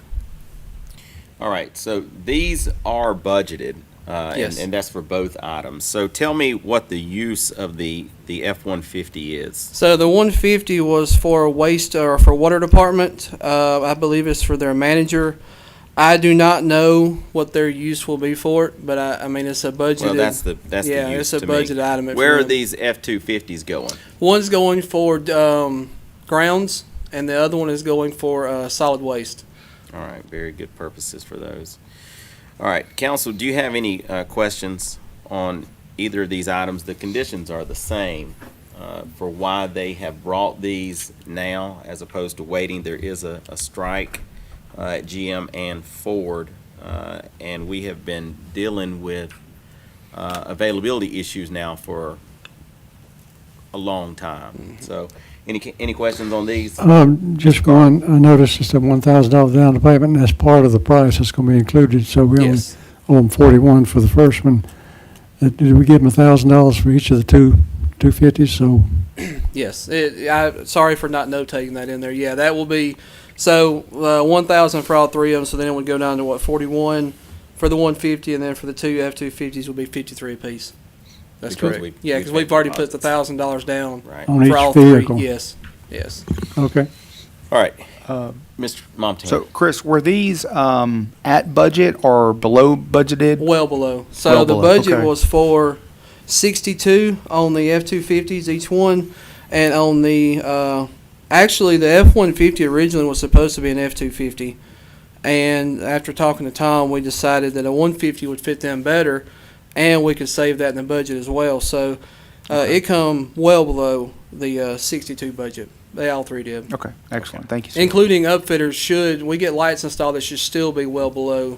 All right, so these are budgeted, Yes. and that's for both items. So tell me what the use of the F-150 is. So the 150 was for waste or for water department. I believe it's for their manager. I do not know what their use will be for it, but I mean it's a budgeted. Well, that's the yeah, use it's a to me. budget item. Where are these F-250s going? One's going for grounds, and the other one is going for solid waste. All right, very good purposes for those. All right, council, do you have any questions on either of these items? The conditions are the same for why they have brought these now as opposed to waiting. There is a strike at GM and Ford, and we have been dealing with availability issues now for a long time. So any questions on these? Just going, I noticed it's a $1,000 down payment, and that's part of the price that's going to be included, so we only Yes. owe them 41 for the first one. Did we give them $1,000 for each of the 250s? So Yes. Sorry for not notating that in there. Yeah, that will be, so 1,000 for all three of them, so then it would go down to 41 for the 150, and then for the two F-250s will be 53 apiece. That's Because correct. we- Yeah, we because paid we've already put the deposits. $1,000 down Right. on for all each three. vehicle? Yes, yes. Okay. All right, Mr. Montana. So, Chris, were these at budget or below budgeted? Well below. So Well the below, budget okay. was for 62 on the F-250s each one, and on the actually the F-150 originally was supposed to be an F-250, and after talking to Tom, we decided that a 150 would fit them better, and we could save that in the budget as well. So it come well below the 62 budget. They all three did. Okay, excellent. Thank you, sir. Including upfitters, should we get lights installed, it should still be well below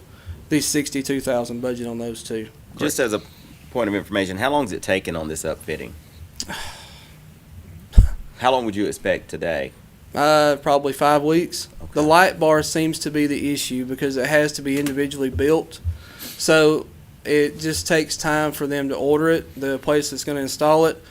the 62,000 budget on those two. Just as a point of information, how long is it taking on this upfitting? How long would you expect today? Probably 5 weeks. Okay. The light bar seems to be the issue because it has to be individually built. So it just takes time for them to order it, the place that's going to install it,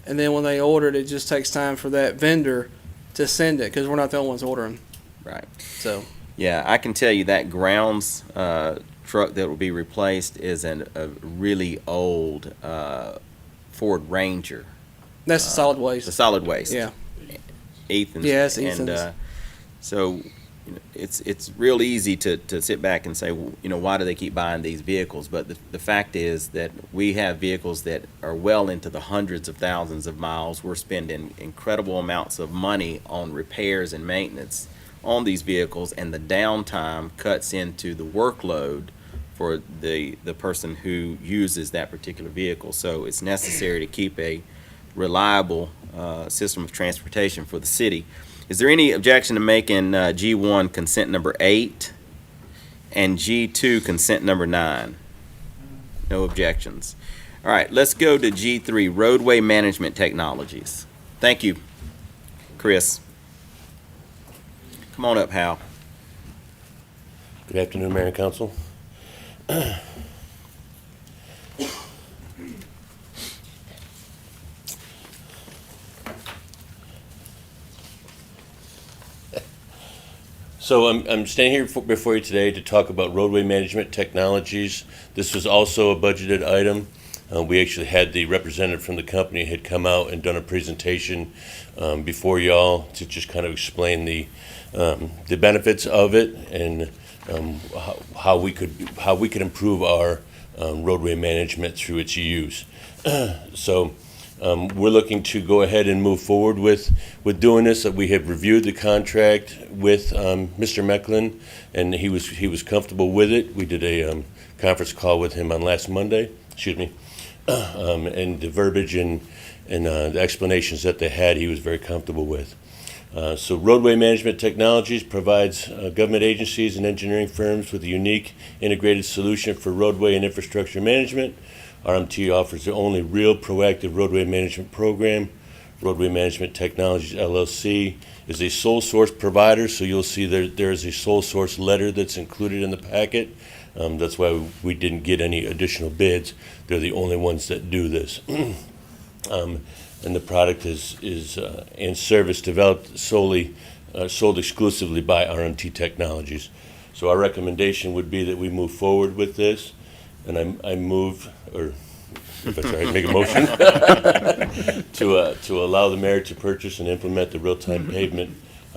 and then when they order it, it just takes time for that vendor to send it because we're not the only ones ordering. Right. So Yeah, I can tell you that grounds truck that will be replaced is a really old Ford Ranger. that's the solid The waste. solid waste. Yeah. Ethan's. Yeah, it's And Ethan's. so it's real easy to sit back and say, well, why do they keep buying these vehicles? But the fact is that we have vehicles that are well into the hundreds of thousands of miles. We're spending incredible amounts of money on repairs and maintenance on these vehicles, and the downtime cuts into the workload for the person who uses that particular vehicle. So it's necessary to keep a reliable system of transportation for the city. Is there any objection to making G1 consent number 8 and G2 consent number 9? No objections. All right, let's go to G3, roadway management technologies. Thank you, Chris. Come on up, Hal. Good afternoon, Mayor and Council. So I'm standing here before you today to talk about roadway management technologies. This was also a budgeted item. We actually had the representative from the company had come out and done a presentation before y'all to just kind of explain the benefits of it and how we could improve our roadway management through its use. So we're looking to go ahead and move forward with doing this. We have reviewed the contract with Mr. Mecklin, and he was comfortable with it. We did a conference call with him on last Monday. And the verbiage and the explanations that they had, he was very comfortable with. So Roadway Management Technologies provides government agencies and engineering firms with a unique integrated solution for roadway and infrastructure management. RMT offers the only real proactive roadway management program. Roadway Management Technologies LLC is a sole source provider, so you'll see there is a sole source letter that's included in the packet. That's why we didn't get any additional bids. They're the only ones that do this. And the product is and service developed sold exclusively by RMT Technologies. So our recommendation would be that we move forward with this, and I move, or if I make a motion to allow the mayor to purchase and implement the real-time pavement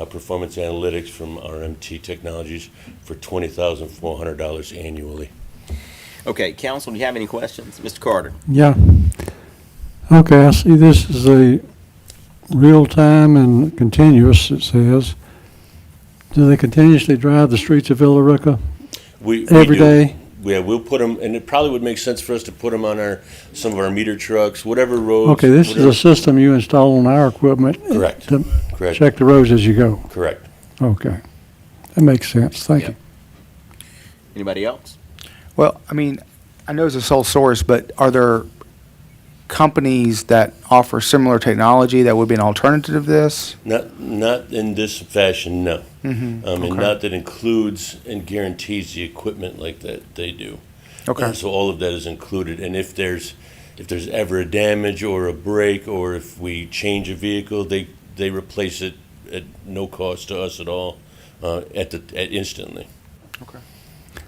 performance analytics from RMT Technologies for $20,400 annually. Okay, council, do you have any questions? Mr. Carter? Yeah. Okay, I see this is a real-time and continuous, it says. Do they continuously drive the streets of Villa Rica We every do. day? Yeah, we'll put them, and it probably would make sense for us to put them on some of our meter trucks, whatever roads. Okay, this is a system you install on our equipment. Correct. To Correct. check the roads as you go. Correct. Okay. That makes sense. Thank you. Anybody else? Well, I mean, I know it's a sole source, but are there companies that offer similar technology that would be an alternative to this? Not in this fashion, no. Mm-hmm. And Okay. not that includes and guarantees the equipment like that they do. Okay. So all of that is included, and if there's ever a damage or a break, or if we change a vehicle, they replace it at no cost to us at all, instantly. Okay.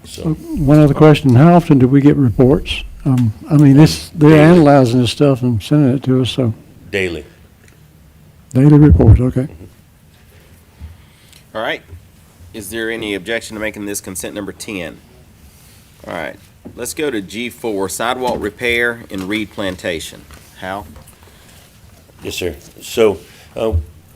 So One other question, how often do we get reports? I mean, they're analyzing this stuff and sending it to us, so daily. daily reports, okay. All right. Is there any objection to making this consent number 10? All right. Let's go to G4, sidewalk repair and reed plantation. Hal? Yes, sir. So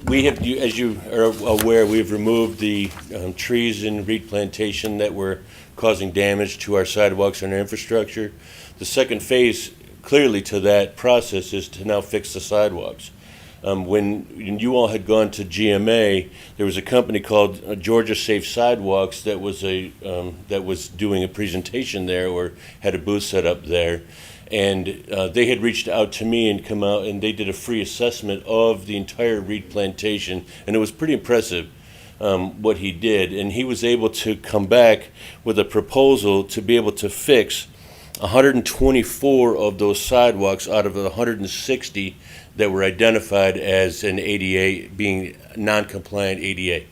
we have, as you are aware, we've removed the trees and reed plantation that were causing damage to our sidewalks and our infrastructure. The second phase, clearly to that process, is to now fix the sidewalks. When you all had gone to GMA, there was a company called Georgia Safe Sidewalks that was doing a presentation there, or had a booth set up there, and they had reached out to me and come out, and they did a free assessment of the entire reed plantation, and it was pretty impressive what he did, and he was able to come back with a proposal to be able to fix 124 of those sidewalks out of the 160 that were identified as an ADA, being non-compliant ADA,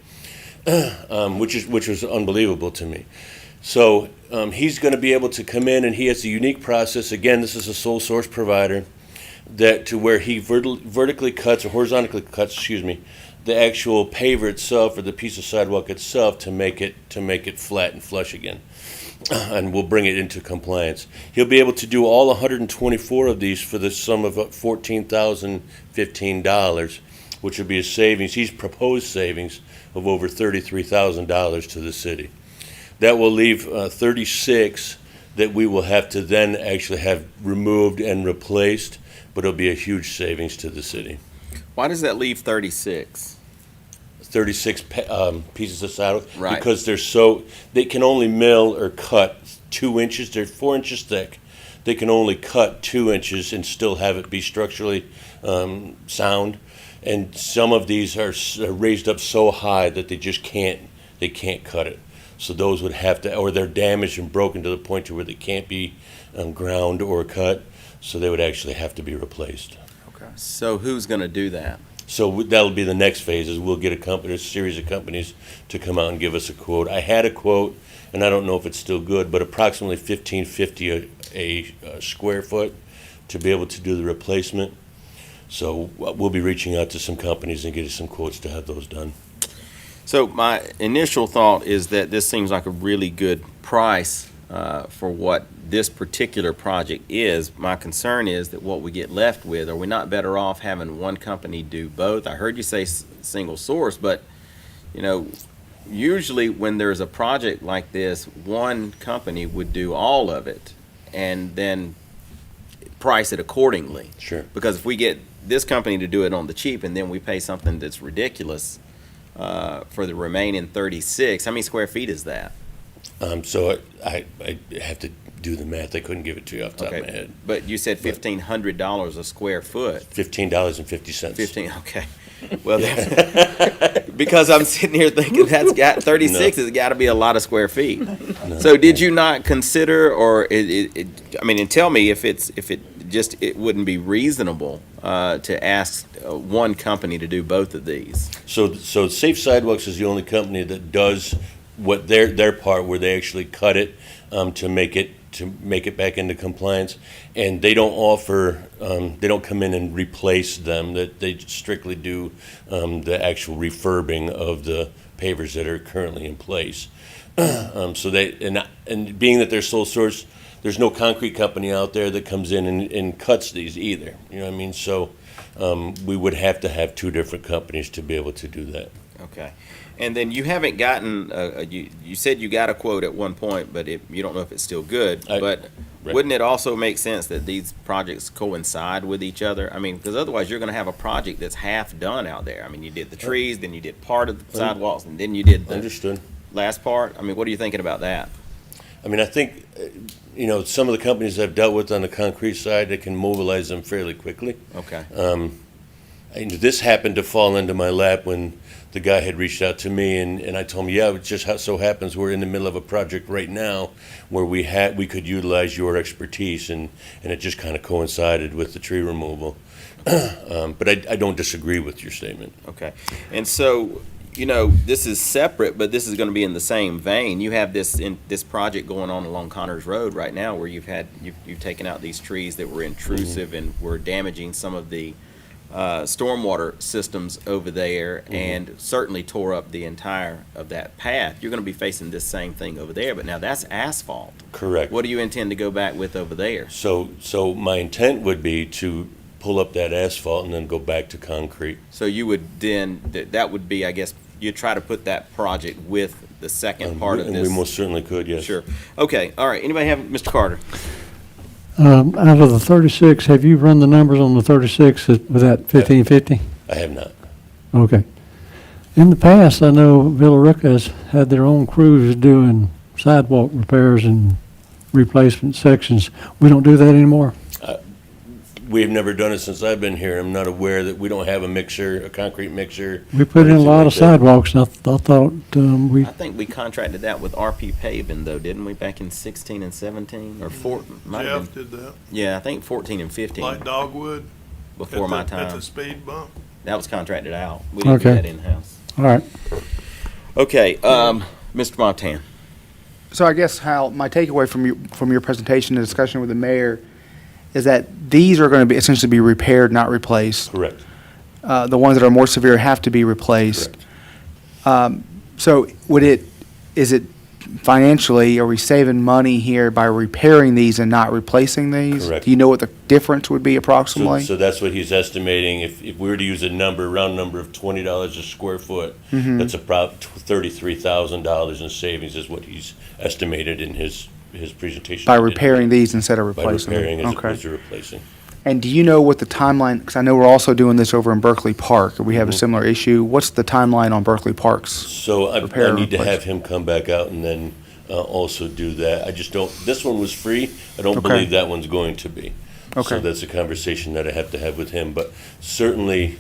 which was unbelievable to me. So he's going to be able to come in, and he has a unique process. Again, this is a sole source provider that to where he vertically cuts or horizontally cuts, excuse me, the actual paver itself or the piece of sidewalk itself to make it flat and flush again, and we'll bring it into compliance. He'll be able to do all 124 of these for the sum of $14,015, which would be a savings. He's proposed savings of over $33,000 to the city. That will leave 36 that we will have to then actually have removed and replaced, but it'll be a huge savings to the city. Why does that leave 36? 36 pieces of sidewalk, Right. because they can only mill or cut 2 inches. They're 4 inches thick. They can only cut 2 inches and still have it be structurally sound. And some of these are raised up so high that they just can't cut it. So those would have to, or they're damaged and broken to the point to where they can't be ground or cut. So they would actually have to be replaced. Okay. So who's going to do that? So that'll be the next phase, is we'll get a series of companies to come out and give us a quote. I had a quote, and I don't know if it's still good, but approximately $1,550 a square foot to be able to do the replacement. So we'll be reaching out to some companies and getting some quotes to have those done. So my initial thought is that this seems like a really good price for what this particular project is. My concern is that what we get left with, are we not better off having one company do both? I heard you say single source, but usually when there's a project like this, one company would do all of it and then price it accordingly. Sure. Because if we get this company to do it on the cheap and then we pay something that's ridiculous for the remaining 36, how many square feet is that? So I have to do the math. I couldn't give it to you off the top of my head. But you said $1,500 a square foot. $15.50. 15. Okay. Well, because I'm sitting here thinking that's got 36 has got to be a lot of square feet. No. So did you not consider, or and tell me if it wouldn't be reasonable to ask one company to do both of these? So Safe Sidewalks is the only company that does what their part, where they actually cut it to make it back into compliance, and they don't offer they don't come in and replace them. That they strictly do the actual refurbing of the pavers that are currently in place. So they and being that they're sole source, there's no concrete company out there that comes in and cuts these either. You know what I mean? So we would have to have two different companies to be able to do that. Okay. And then you haven't gotten, you said you got a quote at one point, but you don't know if it's still good. But wouldn't it also make sense that these projects coincide with each other? I mean, because otherwise you're going to have a project that's half done out there. I mean, you did the trees, then you did part of the sidewalks, and then you did the last part. I mean, what are you thinking about that? I mean, I think, some of the companies I've dealt with on the concrete side, they can mobilize them fairly quickly. Okay. And this happened to fall into my lap when the guy had reached out to me, and I told him, yeah, it just so happens we're in the middle of a project right now where we could utilize your expertise, and it just kind of coincided with the tree removal. But I don't disagree with your statement. Okay. And so, this is separate, but this is going to be in the same vein. You have this project going on along Connors Road right now where you've taken out these trees that were intrusive and were damaging some of the stormwater systems over there, and certainly tore up the entire of that path. You're going to be facing this same thing over there, but now that's asphalt. Correct. What do you intend to go back with over there? So my intent would be to pull up that asphalt and then go back to concrete. So you would then, that would be, I guess, you'd try to put that project with the second part of and this. we most certainly could, yes. Sure. Okay, all right. Anybody have, Mr. Carter? Out of the 36, have you run the numbers on the 36 with that 1550? I have not. Okay. In the past, I know Villa Rica has had their own crews doing sidewalk repairs and replacement sections. We don't do that anymore? we have never done it since I've been here. I'm not aware that we don't have a mixer, a concrete mixer. We put in a anything lot like of that. sidewalks, and I thought, we, I think we contracted that with RP paving though, didn't we, back in 16 and 17, or might have Jeff been, did that, yeah, I think 14 and 15, like Dogwood. before at my the- At time. the speed bump. That was contracted out. We didn't do Okay. that in-house. all right. Okay, Mr. Montan. So I guess, Hal, my takeaway from your presentation and discussion with the mayor is that these are going to be essentially be repaired, not replaced. Correct. The ones that are more severe have to be replaced. Correct. So is it financially, are we saving money here by repairing these and not replacing these? Correct. Do you know what the difference would be So, approximately? so that's what he's estimating. If we were to use a round number of $20 a square foot, Mhm. that's about $33,000 in savings is what he's estimated in his presentation. By he did. repairing these instead of By replacing them? repairing as Okay. opposed to replacing. And do you know what the timeline, because I know we're also doing this over in Berkeley Park, we have a Mhm. similar issue. What's the timeline on Berkeley Parks? So Repair I and need to replace. have him come back out and then also do that. I just don't, this one was free. I don't Okay. believe that one's going to be. Okay. So that's a conversation that I have to have with him. But certainly,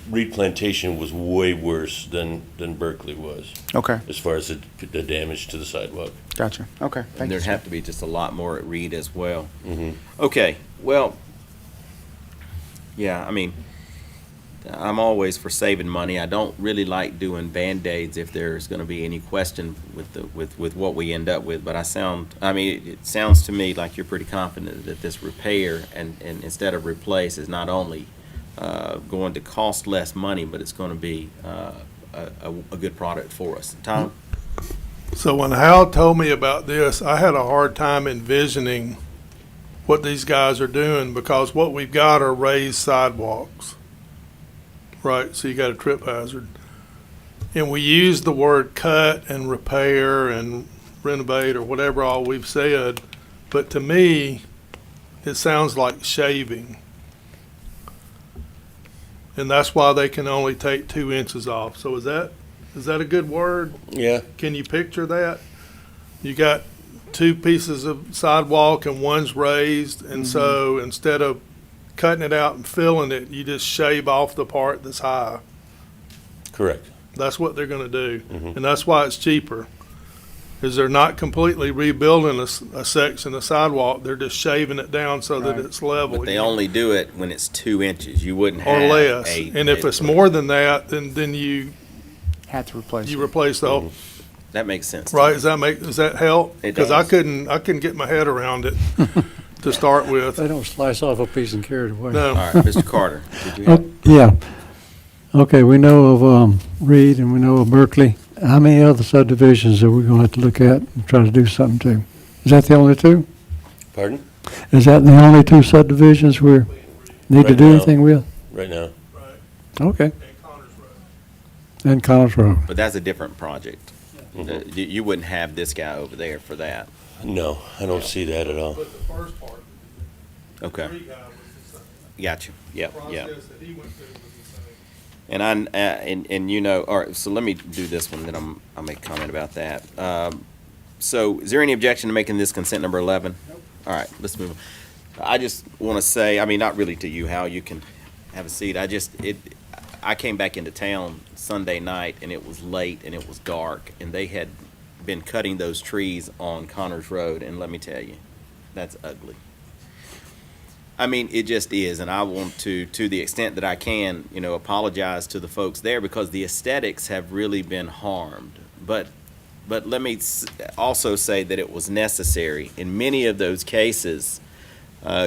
Reed Plantation was way worse than Berkeley was Okay, as far as the damage to the sidewalk. gotcha. Okay, And thank you. there'd sir. have to be just a lot more at Reed as well. Mhm. Okay, well, yeah, I mean, I'm always for saving money. I don't really like doing Band-Aids if there's gonna be any question with what we end up with, but I mean, it sounds to me like you're pretty confident that this repair and instead of replace is not only going to cost less money, but it's gonna be a good product for us. Tom? So when Hal told me about this, I had a hard time envisioning what these guys are doing, because what we've got are raised sidewalks. Right, so you got a trip hazard. And we use the word cut and repair and renovate or whatever all we've said, but to me, it sounds like shaving. And that's why they can only take 2 inches off. So is that a good word? Yeah. Can you picture that? You got 2 pieces of sidewalk and one's raised, and so instead of cutting it out and filling it, you just shave off the part that's high. Correct. That's what they're gonna do, Mhm. and that's why it's cheaper. Is they're not completely rebuilding a section of sidewalk, they're just shaving it down so that Right. it's level. But they only do it when it's 2 inches. You wouldn't Or have less, and if it's more than that, then you Had to replace it. replace the whole, That makes sense. right, does that help? It Because I does. couldn't get my head around it to start with. They don't slice off a piece and carry it away. No. All right, Mr. Carter, did you have? Yeah. Okay, we know of Reed and we know of Berkeley. How many other subdivisions are we going to have to look at and try to do something to? Is that the only 2? Pardon? Is that the only 2 subdivisions we need to Right do now. anything with? Right now. Okay. And Connors Road. And Connors Road. But that's a different project. Mhm. You wouldn't have this guy over there for that. No, I don't see that at all. But the first part, the Okay, tree guy was the same. got you. Yep, yep. Process that he went through was the same. And and you know, all right, so let me do this one, then I'll make a comment about that. So is there any objection to making this consent number 11? Nope. All right, let's move on. I just want to say, I mean, not really to you, Hal, you can have a seat. I came back into town Sunday night and it was late and it was dark and they had been cutting those trees on Connors Road, and let me tell you, that's ugly. I mean, it just is, and I want to the extent that I can, you know, apologize to the folks there because the aesthetics have really been harmed. But let me also say that it was necessary. In many of those cases,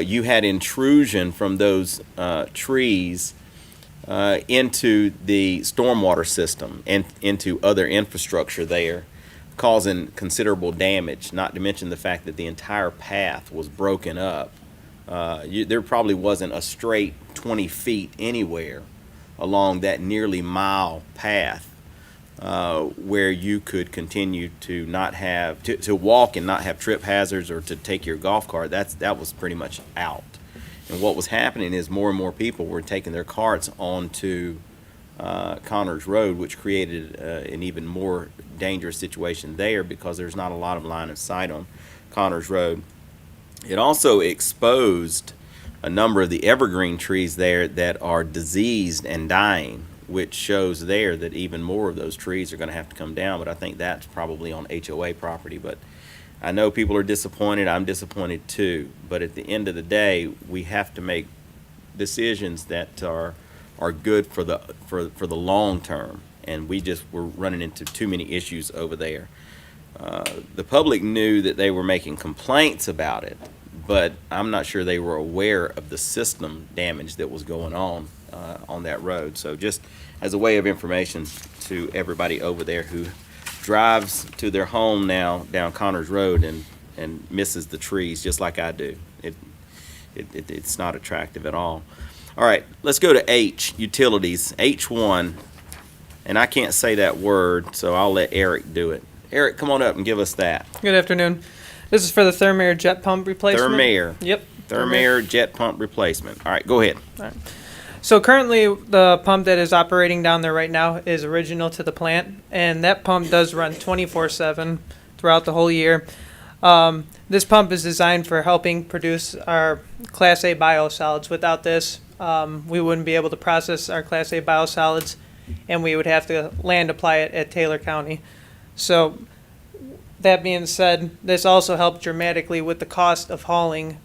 you had intrusion from those trees into the stormwater system and into other infrastructure there, causing considerable damage, not to mention the fact that the entire path was broken up. There probably wasn't a straight 20 feet anywhere along that nearly mile path where you could continue to not have, to walk and not have trip hazards or to take your golf cart. That was pretty much out. And what was happening is more and more people were taking their carts onto Connors Road, which created an even more dangerous situation there because there's not a lot of line of sight on Connors Road. It also exposed a number of the evergreen trees there that are diseased and dying, which shows there that even more of those trees are going to have to come down. But I think that's probably on HOA property. But I know people are disappointed. I'm disappointed too. But at the end of the day, we have to make decisions that are good for the long term. And we're running into too many issues over there. The public knew that they were making complaints about it, but I'm not sure they were aware of the system damage that was going on that road. So just as a way of information to everybody over there who drives to their home now down Connors Road and misses the trees just like I do. It's not attractive at all. All right, let's go to H, utilities, H1, and I can't say that word, so I'll let Eric do it. Eric, come on up and give us that. Good afternoon. This is for the Thermair jet pump replacement. Thermair. Yep. Thermair jet pump replacement. All right, go ahead. All right. So currently, the pump that is operating down there right now is original to the plant, and that pump does run 24/7 throughout the whole year. This pump is designed for helping produce our Class A biosolids. Without this, we wouldn't be able to process our Class A biosolids, and we would have to land apply it at Taylor County. So that being said, this also helped dramatically with the cost of hauling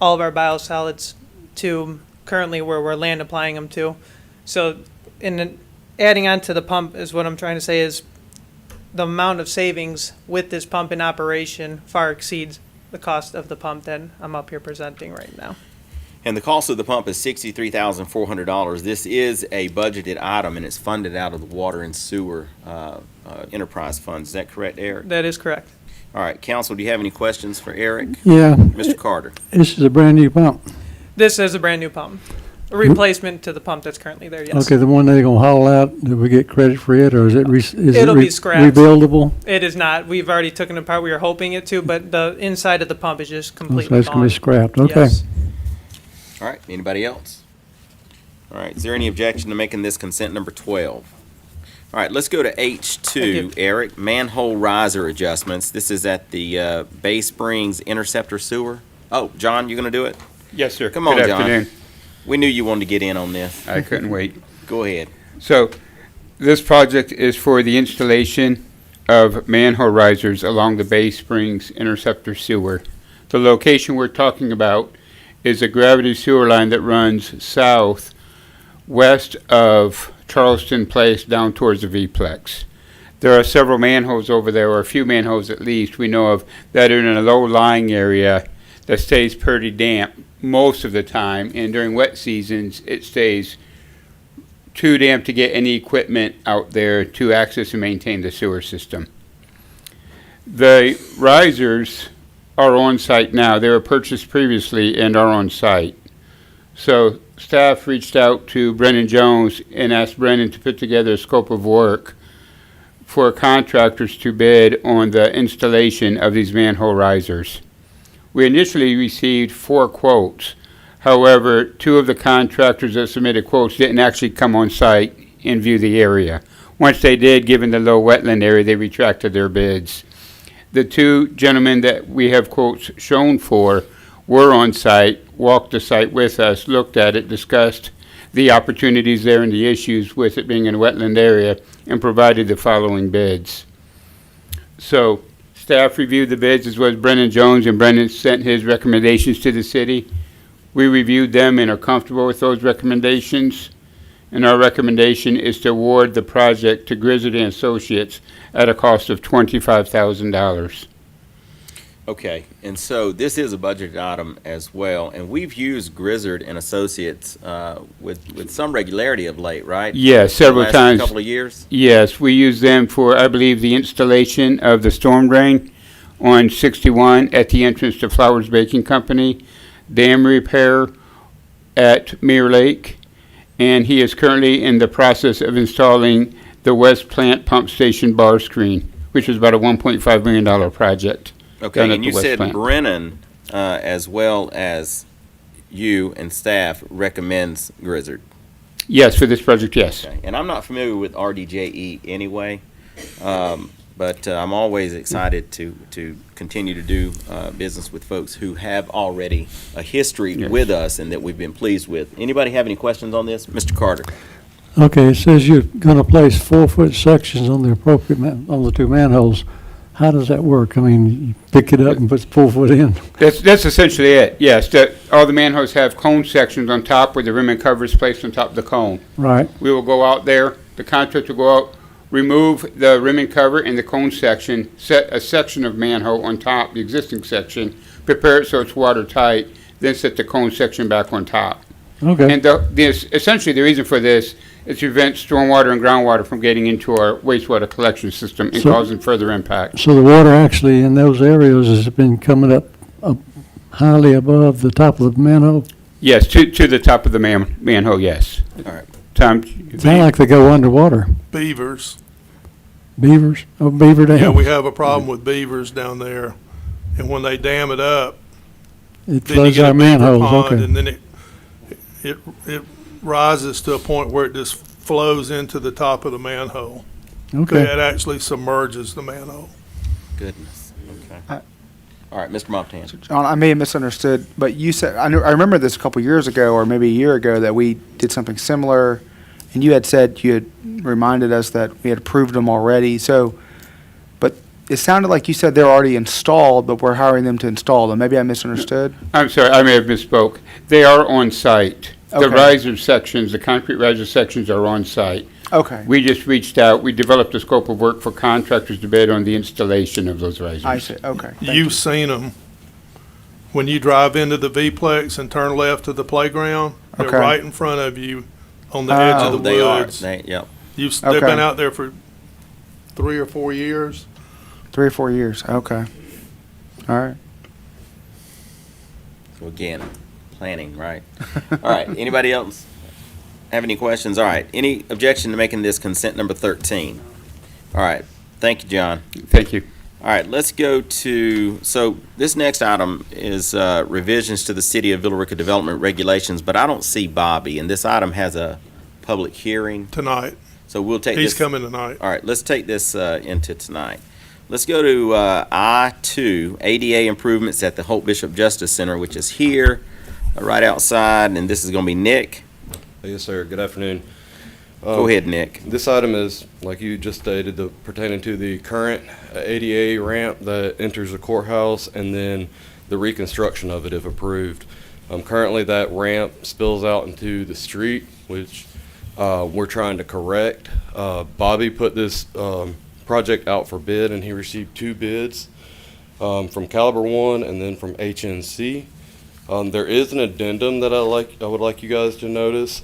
all of our biosolids to currently where we're land applying them to. So adding on to the pump is what I'm trying to say is the amount of savings with this pump in operation far exceeds the cost of the pump that I'm up here presenting right now. And the cost of the pump is $63,400. This is a budgeted item, and it's funded out of the water and sewer enterprise funds. Is that correct, Eric? That is correct. All right, council, do you have any questions for Eric? Yeah. Mr. Carter? This is a brand new pump. This is a brand new pump. A replacement to the pump that's currently there, yes. Okay, the one they're gonna haul out, do we get credit for it, or is it It'll be scrapped. rebuildable? It is not. We've already taken it apart. We were hoping it to, but the inside of the pump is just So completely it's gonna be gone. scrapped, okay. Yes. All right, anybody else? All right, is there any objection to making this consent number 12? All right, let's go to H2, Thank Eric, manhole riser adjustments. This is at the Bay Springs Interceptor Sewer. Oh, John, you gonna do it? Yes, sir. Come on, Good John. afternoon. We knew you wanted to get in on this. I couldn't wait. Go ahead. So, this project is for the installation of manhole risers along the Bay Springs Interceptor Sewer. The location we're talking about is a gravity sewer line that runs south west of Charleston Place down towards the V-Plex. There are several manholes over there, or a few manholes at least, we know of, that are in a low-lying area that stays pretty damp most of the time, and during wet seasons it stays too damp to get any equipment out there to access and maintain the sewer system. The risers are on site now. They were purchased previously and are on site. So staff reached out to Brennan Jones and asked Brennan to put together a scope of work for contractors to bid on the installation of these manhole risers. We initially received 4 quotes. However, 2 of the contractors that submitted quotes didn't actually come on site and view the area. Once they did, given the low wetland area, they retracted their bids. The 2 gentlemen that we have quotes shown for were on site, walked the site with us, looked at it, discussed the opportunities there and the issues with it being in a wetland area, and provided the following bids. So staff reviewed the bids as well as Brennan Jones, and Brennan sent his recommendations to the city. We reviewed them and are comfortable with those recommendations. And our recommendation is to award the project to Grizzard and Associates at a cost of $25,000. Okay, and so this is a budgeted item as well, and we've used Grizzard and Associates with some regularity of late, right? Yes, several Last times. couple of years? Yes, we use them for, I believe, the installation of the storm drain on 61 at the entrance to Flowers Baking Company, dam repair at Mirror Lake, and he is currently in the process of installing the West Plant Pump Station bar screen, which is about a $1.5 million project. Okay, done at and the you West said Plant. Brennan, as well as you and staff, recommends Grizzard. Yes, for this project, yes. Okay, and I'm not familiar with RDJE anyway, But I'm always excited to continue to do business with folks who have already a history Yes. with us and that we've been pleased with. Anybody have any questions on this? Mr. Carter? Okay, it says you're gonna place 4-foot sections on the appropriate on the two manholes. How does that work? I mean, you pick it up and put 4 foot in? That's essentially it, yes. All the manholes have cone sections on top where the rim and cover is placed on top of the cone. Right, We will go out there, the contractor will go out, remove the rim and cover and the cone section, set a section of manhole on top, the existing section, prepare it so it's watertight, then set the cone section back on top. okay. And essentially, the reason for this is to prevent stormwater and groundwater from getting into our wastewater collection system and So- causing further impact. So the water actually in those areas has been coming up highly above the top of the manhole? Yes, to the top of the manhole, yes. All right. Tom, It's not like they go underwater. Beavers. Beavers? Oh, beaver dam? Yeah, we have a problem with beavers down there. And when they dam it up, It then you floods get a our beaver manholes, pond, okay. and then it rises to a point where it just flows into the top of the manhole. Okay. It actually submerges the manhole. Goodness. Okay. All right, Mr. Montan. John, I may have misunderstood, but you said, I remember this a couple years ago, or maybe a year ago, that we did something similar, and you had said, you had reminded us that we had approved them already, so, but it sounded like you said they're already installed, but we're hiring them to install them. Maybe I misunderstood? I'm sorry, I may have misspoke. They are on site. The Okay. riser sections, the concrete riser sections are on site. Okay, We just reached out, we developed a scope of work for contractors to bid on the installation of those risers. I see, okay. thank you. You've seen them. When you drive into the V-Plex and turn left to the playground, they're Okay. right in front of you on the edge Oh, of the they are. woods. Yep. They've Okay. been out there for 3 or 4 years. 3 or 4 years, okay. All right. So again, planning, right? All right, anybody else have any questions? All right, any objection to making this consent number 13? All right, thank you, John. Thank you. All right, let's go to, so this next item is revisions to the City of Villa Rica Development Regulations, but I don't see Bobby, and this item has a public hearing, Tonight. so we'll take He's this. coming tonight. All right, let's take this into tonight. Let's go to I-2, ADA improvements at the Hope Bishop Justice Center, which is here, right outside, and this is going to be Nick. Yes, sir. Good afternoon. Go ahead, Nick. This item is, like you just stated, pertaining to the current ADA ramp that enters the courthouse and then the reconstruction of it if approved. Currently, that ramp spills out into the street, which we're trying to correct. Bobby put this project out for bid, and he received 2 bids from Caliber One and then from HNC. There is an addendum that I would like you guys to notice.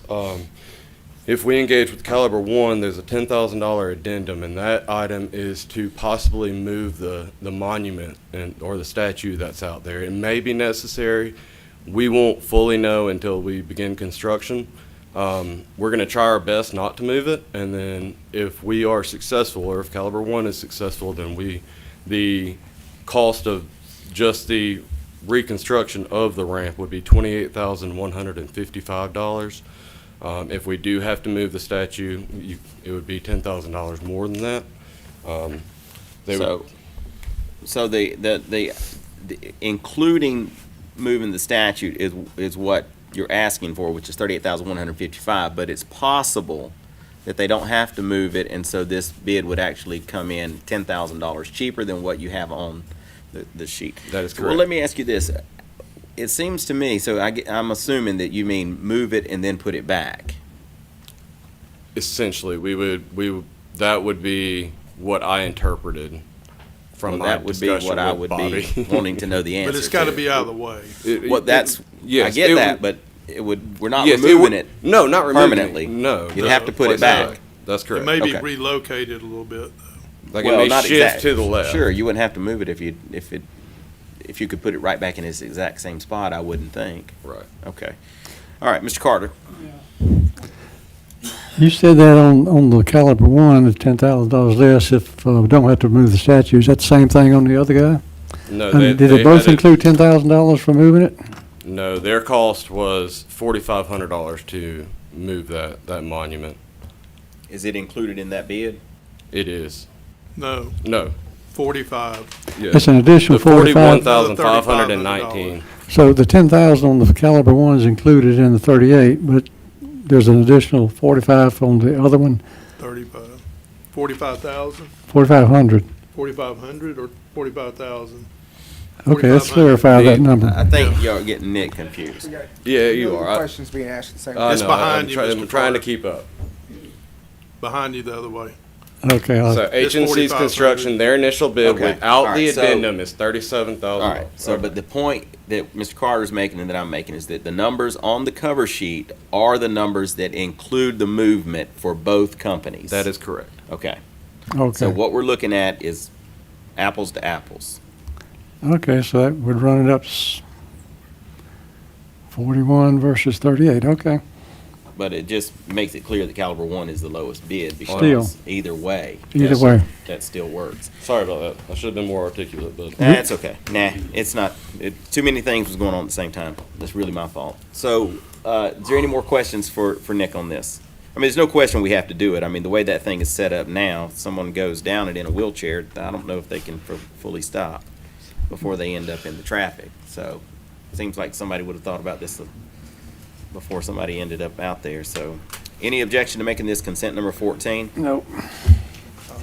If we engage with Caliber One, there's a $10,000 addendum, and that item is to possibly move the monument or the statue that's out there. It may be necessary. We won't fully know until we begin construction. We're going to try our best not to move it, and then if we are successful, or if Caliber One is successful, then the cost of just the reconstruction of the ramp would be $28,155. If we do have to move the statue, it would be $10,000 more than that. So the including moving the statute is what you're asking for, which is $38,155. But it's possible that they don't have to move it, and so this bid would actually come in $10,000 cheaper than what you have on the sheet. That is correct. Well, let me ask you this. It seems to me, so I'm assuming that you mean move it and then put it back. Essentially, that would be what I interpreted from my That would be discussion what I with would Bobby. be wanting to know the answer. But it's got to to. be out of the way. Well, that's, yes, I get it that, would- but we're not Yes, removing would- it No, not removing permanently. it. No, You'd have to put it whatsoever. back. That's It correct. may be Okay. relocated a little bit. Like it may not shift exact- to the left. Sure, you wouldn't have to move it if you could put it right back in its exact same spot, I wouldn't think. Right. Okay. All right, Mr. Carter. You said that on the Caliber One, it's $10,000 less if we don't have to remove the statue. Is that the same thing on the other guy? No, I mean, did they both had it- include $10,000 for moving it? No, their cost was $4,500 to move that monument. Is it included in that bid? It is. No, No. 45. Yeah. It's an additional The 45. 41,519. So the 10,000 on the caliber one is included in the 38, but there's an additional 45 on the other one, 35. 45,000, 4,500. 4,500 or 45,000? Okay, let's 4,500. clarify that number. I think you're getting Nick confused. Yeah, you are. Questions being asked at the same I time. It's know, behind you, I'm Mr. trying to Carter. keep up. Behind you the other way. Okay, So It's HNC's 4,500. construction, their initial bid Okay. without All the right, so- addendum is $37,000. All right, so, but the point that Mr. Carter's making and that I'm making is that the numbers on the cover sheet are the numbers that include the movement for both companies. That is correct. Okay. okay. So what we're looking at is apples to apples. Okay, so that would run it up 41 versus 38, okay. But it just makes it clear that caliber one is the lowest bid because Still. either way. Either that's- way. That still works. Sorry about that. I should have been more articulate, but. That's okay. Nah, it's not, too many things was going on at the same time. That's really my fault. So, is there any more questions for Nick on this? I mean, there's no question we have to do it. I mean, the way that thing is set up now, someone goes down it in a wheelchair, I don't know if they can fully stop before they end up in the traffic. So, it seems like somebody would have thought about this before somebody ended up out there. So, any objection to making this consent number 14? Nope.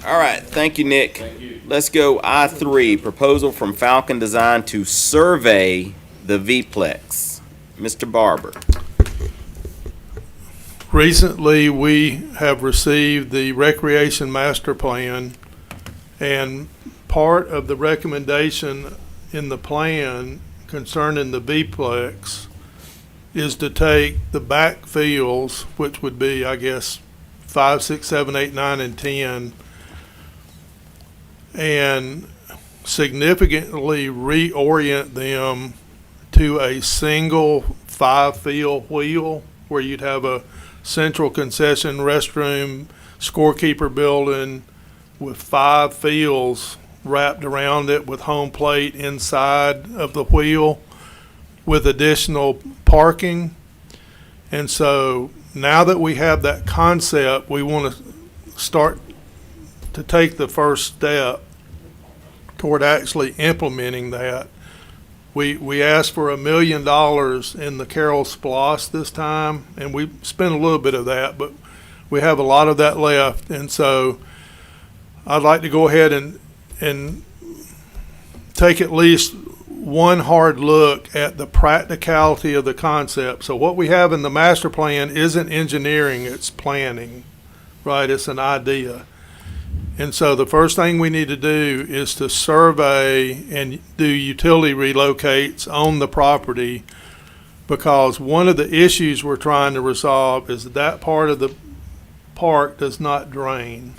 All right, thank you, Nick. Thank you. Let's go I-3, proposal from Falcon Design to survey the V-Plex. Mr. Barber. Recently, we have received the Recreation Master Plan, and part of the recommendation in the plan concerning the V-Plex is to take the back fields, which would be, I guess, 5, 6, 7, 8, 9, and 10, and significantly reorient them to a single 5-field wheel where you'd have a central concession restroom, scorekeeper building with 5 fields wrapped around it with home plate inside of the wheel with additional parking. And so now that we have that concept, we want to start to take the first step toward actually implementing that. We asked for $1 million in the Carroll SPLOST this time, and we spent a little bit of that, but we have a lot of that left. And so I'd like to go ahead and take at least one hard look at the practicality of the concept. So what we have in the master plan isn't engineering, it's planning, right? It's an idea. And so the first thing we need to do is to survey and do utility relocates on the property, because one of the issues we're trying to resolve is that part of the park does not drain.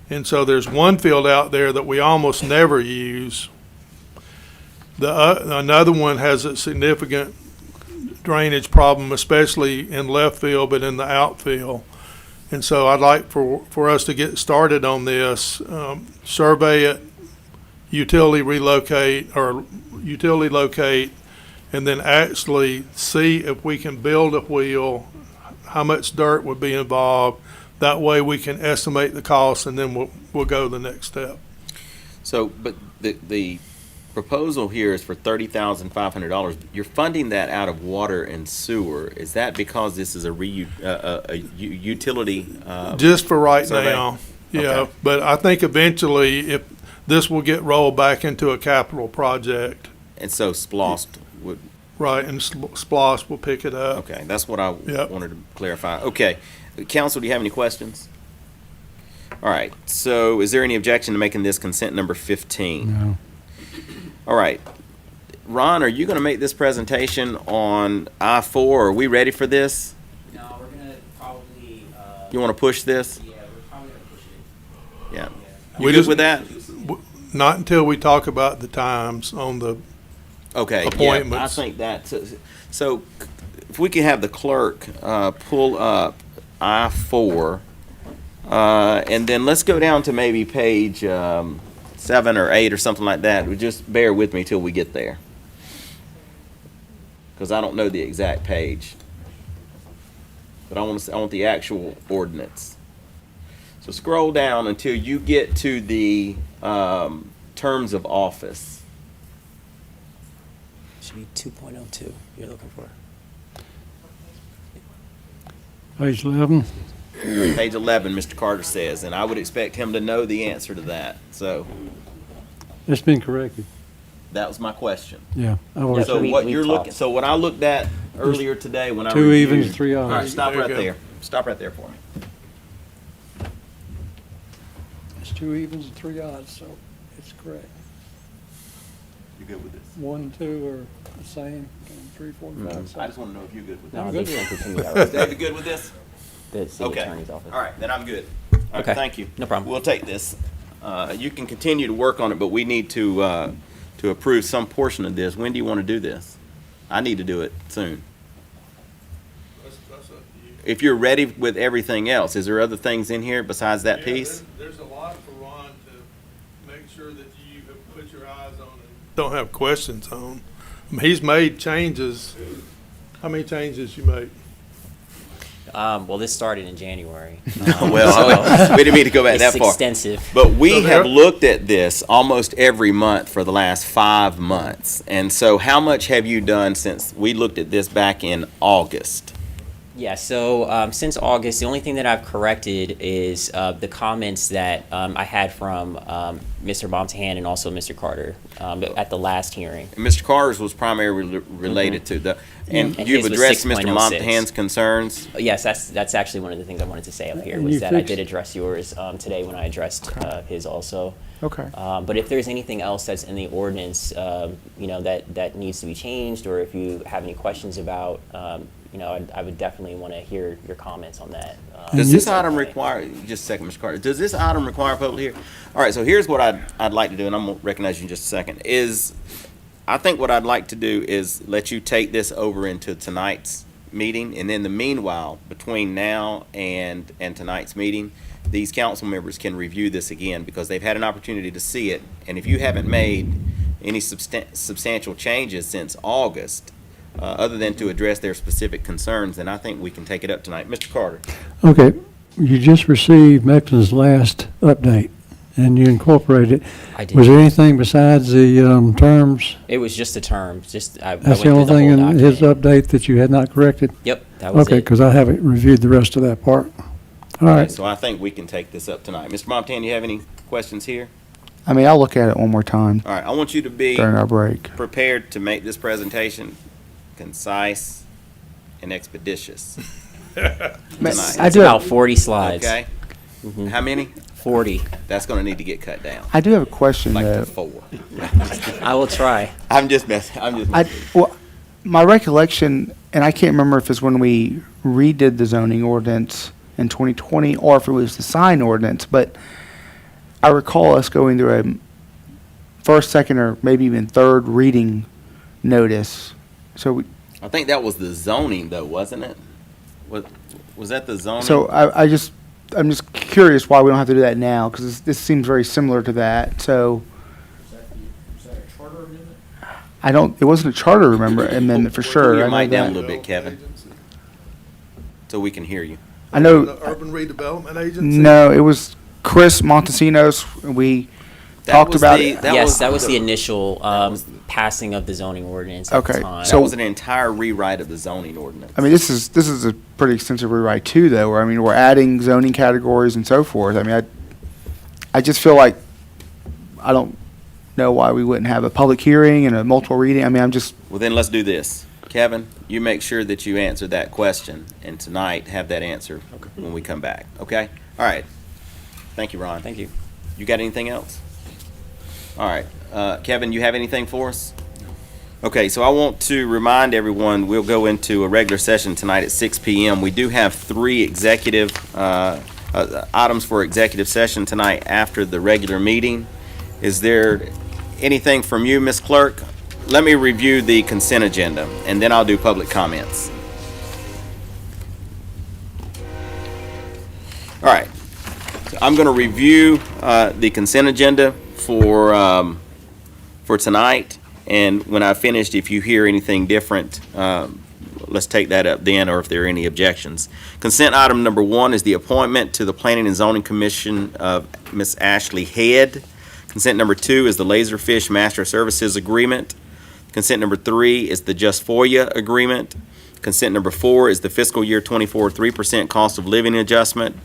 And so there's one field out there that we almost never use. Another one has a significant drainage problem, especially in left field, but in the outfield. And so I'd like for us to get started on this, survey it, utility locate, and then actually see if we can build a wheel, how much dirt would be involved. That way we can estimate the cost, and then we'll go to the next step. So, but the proposal here is for $30,500. You're funding that out of water and sewer. Is that because this is a utility? Just for right survey? now, yeah. Okay. But I think eventually, if this will get rolled back into a capital project, And so SPLOST would, right, and SPLOST will pick it up. okay, that's what I Yep. wanted to clarify. Okay, council, do you have any questions? All right, so is there any objection to making this consent number 15? No. All right. Ron, are you going to make this presentation on I-4? Are we ready for this? No, we're gonna probably, You want to push this? yeah, we're probably gonna push it. Yeah. We You good just- with that? Not until we talk about the times on the, Okay, yeah, I appointments. think that, so if we could have the clerk pull up I-4, and then let's go down to maybe page 7 or 8 or something like that. Just bear with me till we get there, because I don't know the exact page, but I want the actual ordinance. So scroll down until you get to the terms of office. Should be 2.02 you're looking for. Page 11. Page 11, Mr. Carter says, and I would expect him to know the answer to that. So It's been corrected. that was my question. Yeah. I was, So we- what we you're talked. looking, so what I looked at earlier today when I Two reviewed. evens, three odds. All right, stop There you right go. there. Stop right there for me. it's 2 evens and 3 odds, so it's correct. You good with this? 1 and 2 are the same, and 3, 4, and 5. I just want to know if you're good with No, that. they good can with continue that Is right there. David good with this? The city Okay. attorney's office. All right, then I'm good. All right, Okay. thank you. No problem. We'll take this. You can continue to work on it, but we need to approve some portion of this. When do you want to do this? I need to do it soon. That's up to you. If you're ready with everything else, is there other things in here besides that piece? There's a lot for Ron to make sure that you have put your eyes on and don't have questions on. I mean, he's made changes. How many changes you made? Well, this started in January. Well, we didn't mean to go back that It's far. extensive. But we So have there- looked at this almost every month for the last 5 months. And so how much have you done since we looked at this back in August? Yeah, so since August, the only thing that I've corrected is the comments that I had from Mr. Montahan and also Mr. Carter at the last hearing. And Mr. Carter's was primarily related to the, and And you've his was addressed Mr. 6.06. Montahan's concerns? Yes, that's actually one of the things I wanted to say up here, And was you that I fixed- did address yours today when I addressed his also. Okay. But if there's anything else that's in the ordinance, that needs to be changed, or if you have any questions about, I would definitely want to hear your comments on that. Does this item require, just a second, Mr. Carter, does this item require a public hearing? All right, so here's what I'd like to do, and I'm going to recognize you in just a second, is I think what I'd like to do is let you take this over into tonight's meeting, and in the meanwhile, between now and tonight's meeting, these council members can review this again, because they've had an opportunity to see it, and if you haven't made any substantial changes since August, other than to address their specific concerns, then I think we can take it up tonight. Mr. Carter? Okay, you just received Mecklen's last update, and you incorporated it. I did. Was there anything besides the terms? It was just the terms, I went That's the through only the thing whole in his document. update that you had not corrected? Yep, that was Okay, it. because I haven't reviewed the rest of that part. All Okay, right, so I think we can take this up tonight. Mr. Montan, you have any questions here? I mean, I'll look at it one more time All right, I want you to be during our break. prepared to make this presentation concise and expeditious tonight. I It's do about have, 40 slides. Okay? Mhm. How many? 40. That's gonna need to get cut down, I do have a question like though. to 4. I will try. I'm just messing, I'm just I, messing. well, my recollection, and I can't remember if it's when we redid the zoning ordinance in 2020 or if it was the sign ordinance, but I recall us going through a first, second, or maybe even third reading notice. So, I think that was the zoning though, wasn't it? Was that the zoning? so I'm just curious why we don't have to do that now, because this seems very similar to that, so. I don't, it wasn't a charter amendment for sure. Pull your I know mic down a that. little bit, Kevin, so we can hear you. I know. The Urban Redevelopment Agency? No, it was Chris Montesinos. We That talked was about the- it. Yes, that was the initial passing of the zoning ordinance at the Okay, time. That so- was an entire rewrite of the zoning ordinance. I mean, this is a pretty extensive rewrite too, though. Where I mean, we're adding zoning categories and so forth. I mean, I just feel like I don't know why we wouldn't have a public hearing and a multiple reading. I mean, I'm just Well, then let's do this. Kevin, you make sure that you answer that question, and tonight have that answer when we come back, okay? All right. Thank you, Ron. Thank you. You got anything else? All right. Kevin, you have anything for us? Okay, so I want to remind everyone, we'll go into a regular session tonight at 6 p.m. We do have 3 executive items for executive session tonight after the regular meeting. Is there anything from you, Ms. Clerk? Let me review the consent agenda, and then I'll do public comments. All right. So I'm going to review the consent agenda for tonight, and when I've finished, if you hear anything different, let let's take that up then, or if there are any objections. Consent item number 1 is the appointment to the Planning and Zoning Commission of Ms. Ashley Head. Consent number 2 is the Laserfish Master Services Agreement. Consent number 3 is the Just FOIA Agreement. Consent number 4 is the fiscal year 24 3% cost of living adjustment.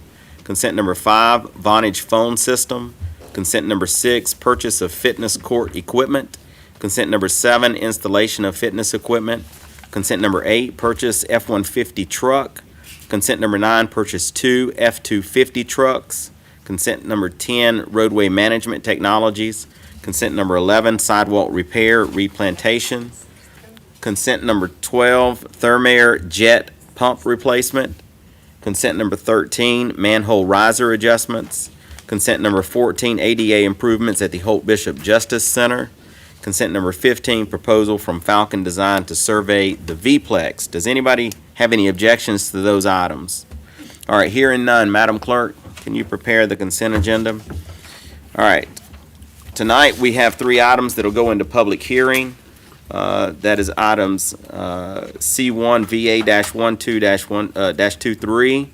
Consent number 5, Vonage phone system. Consent number 6, purchase of fitness court equipment. Consent number 7, installation of fitness equipment. Consent number 8, purchase F-150 truck. Consent number 9, purchase 2 F-250 trucks. Consent number 10, roadway management technologies. Consent number 11, sidewalk repair, replantation. Consent number 12, Thermair jet pump replacement. Consent number 13, manhole riser adjustments. Consent number 14, ADA improvements at the Holt Bishop Justice Center. Consent number 15, proposal from Falcon Design to survey the V-Plex. Does anybody have any objections to those items? All right, hearing none, Madam Clerk, can you prepare the consent agenda? All right. Tonight, we have 3 items that will go into public hearing. That is items C1 VA-12-23,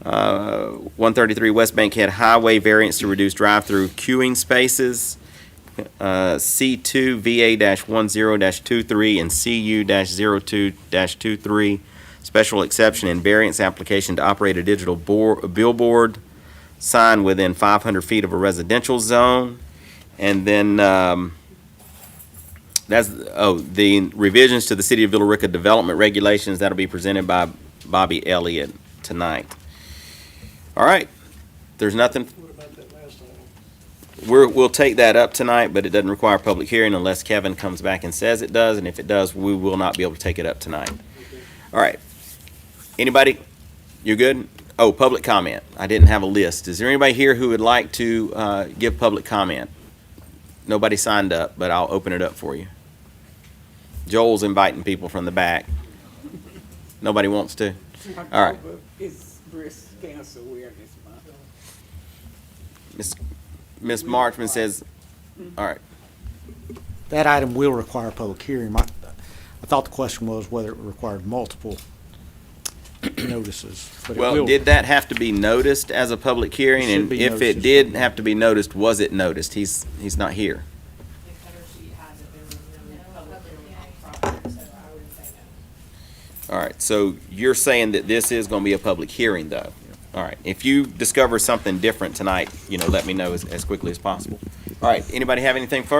133 West Bankhead Highway variance to reduce drive-through queuing spaces, C2 VA-10-23 and CU-02-23 special exception and variance application to operate a digital billboard sign within 500 feet of a residential zone. And then the revisions to the City of Villa Rica development regulations that'll be presented by Bobby Elliott tonight. All right, there's nothing. What about that last item? We'll take that up tonight, but it doesn't require public hearing unless Kevin comes back and says it does, and if it does, we will not be able to take it up tonight. All right. Anybody? You're good? Oh, public comment. I didn't have a list. Is there anybody here who would like to give public comment? Nobody signed up, but I'll open it up for you. Joel's inviting people from the back. Nobody wants to? All right. It's breast cancer awareness month. Ms. Marchman says, all right. That item will require a public hearing. I thought the question was whether it required multiple notices. But it Well, will. did that have to be noticed as a public hearing? It should And be if noticed it as did have to be noticed, was it noticed? He's not here. All right, so you're saying that this is going to be a public hearing, though? All right, if you discover something different tonight, let me know as quickly as possible. All right, anybody have anything further?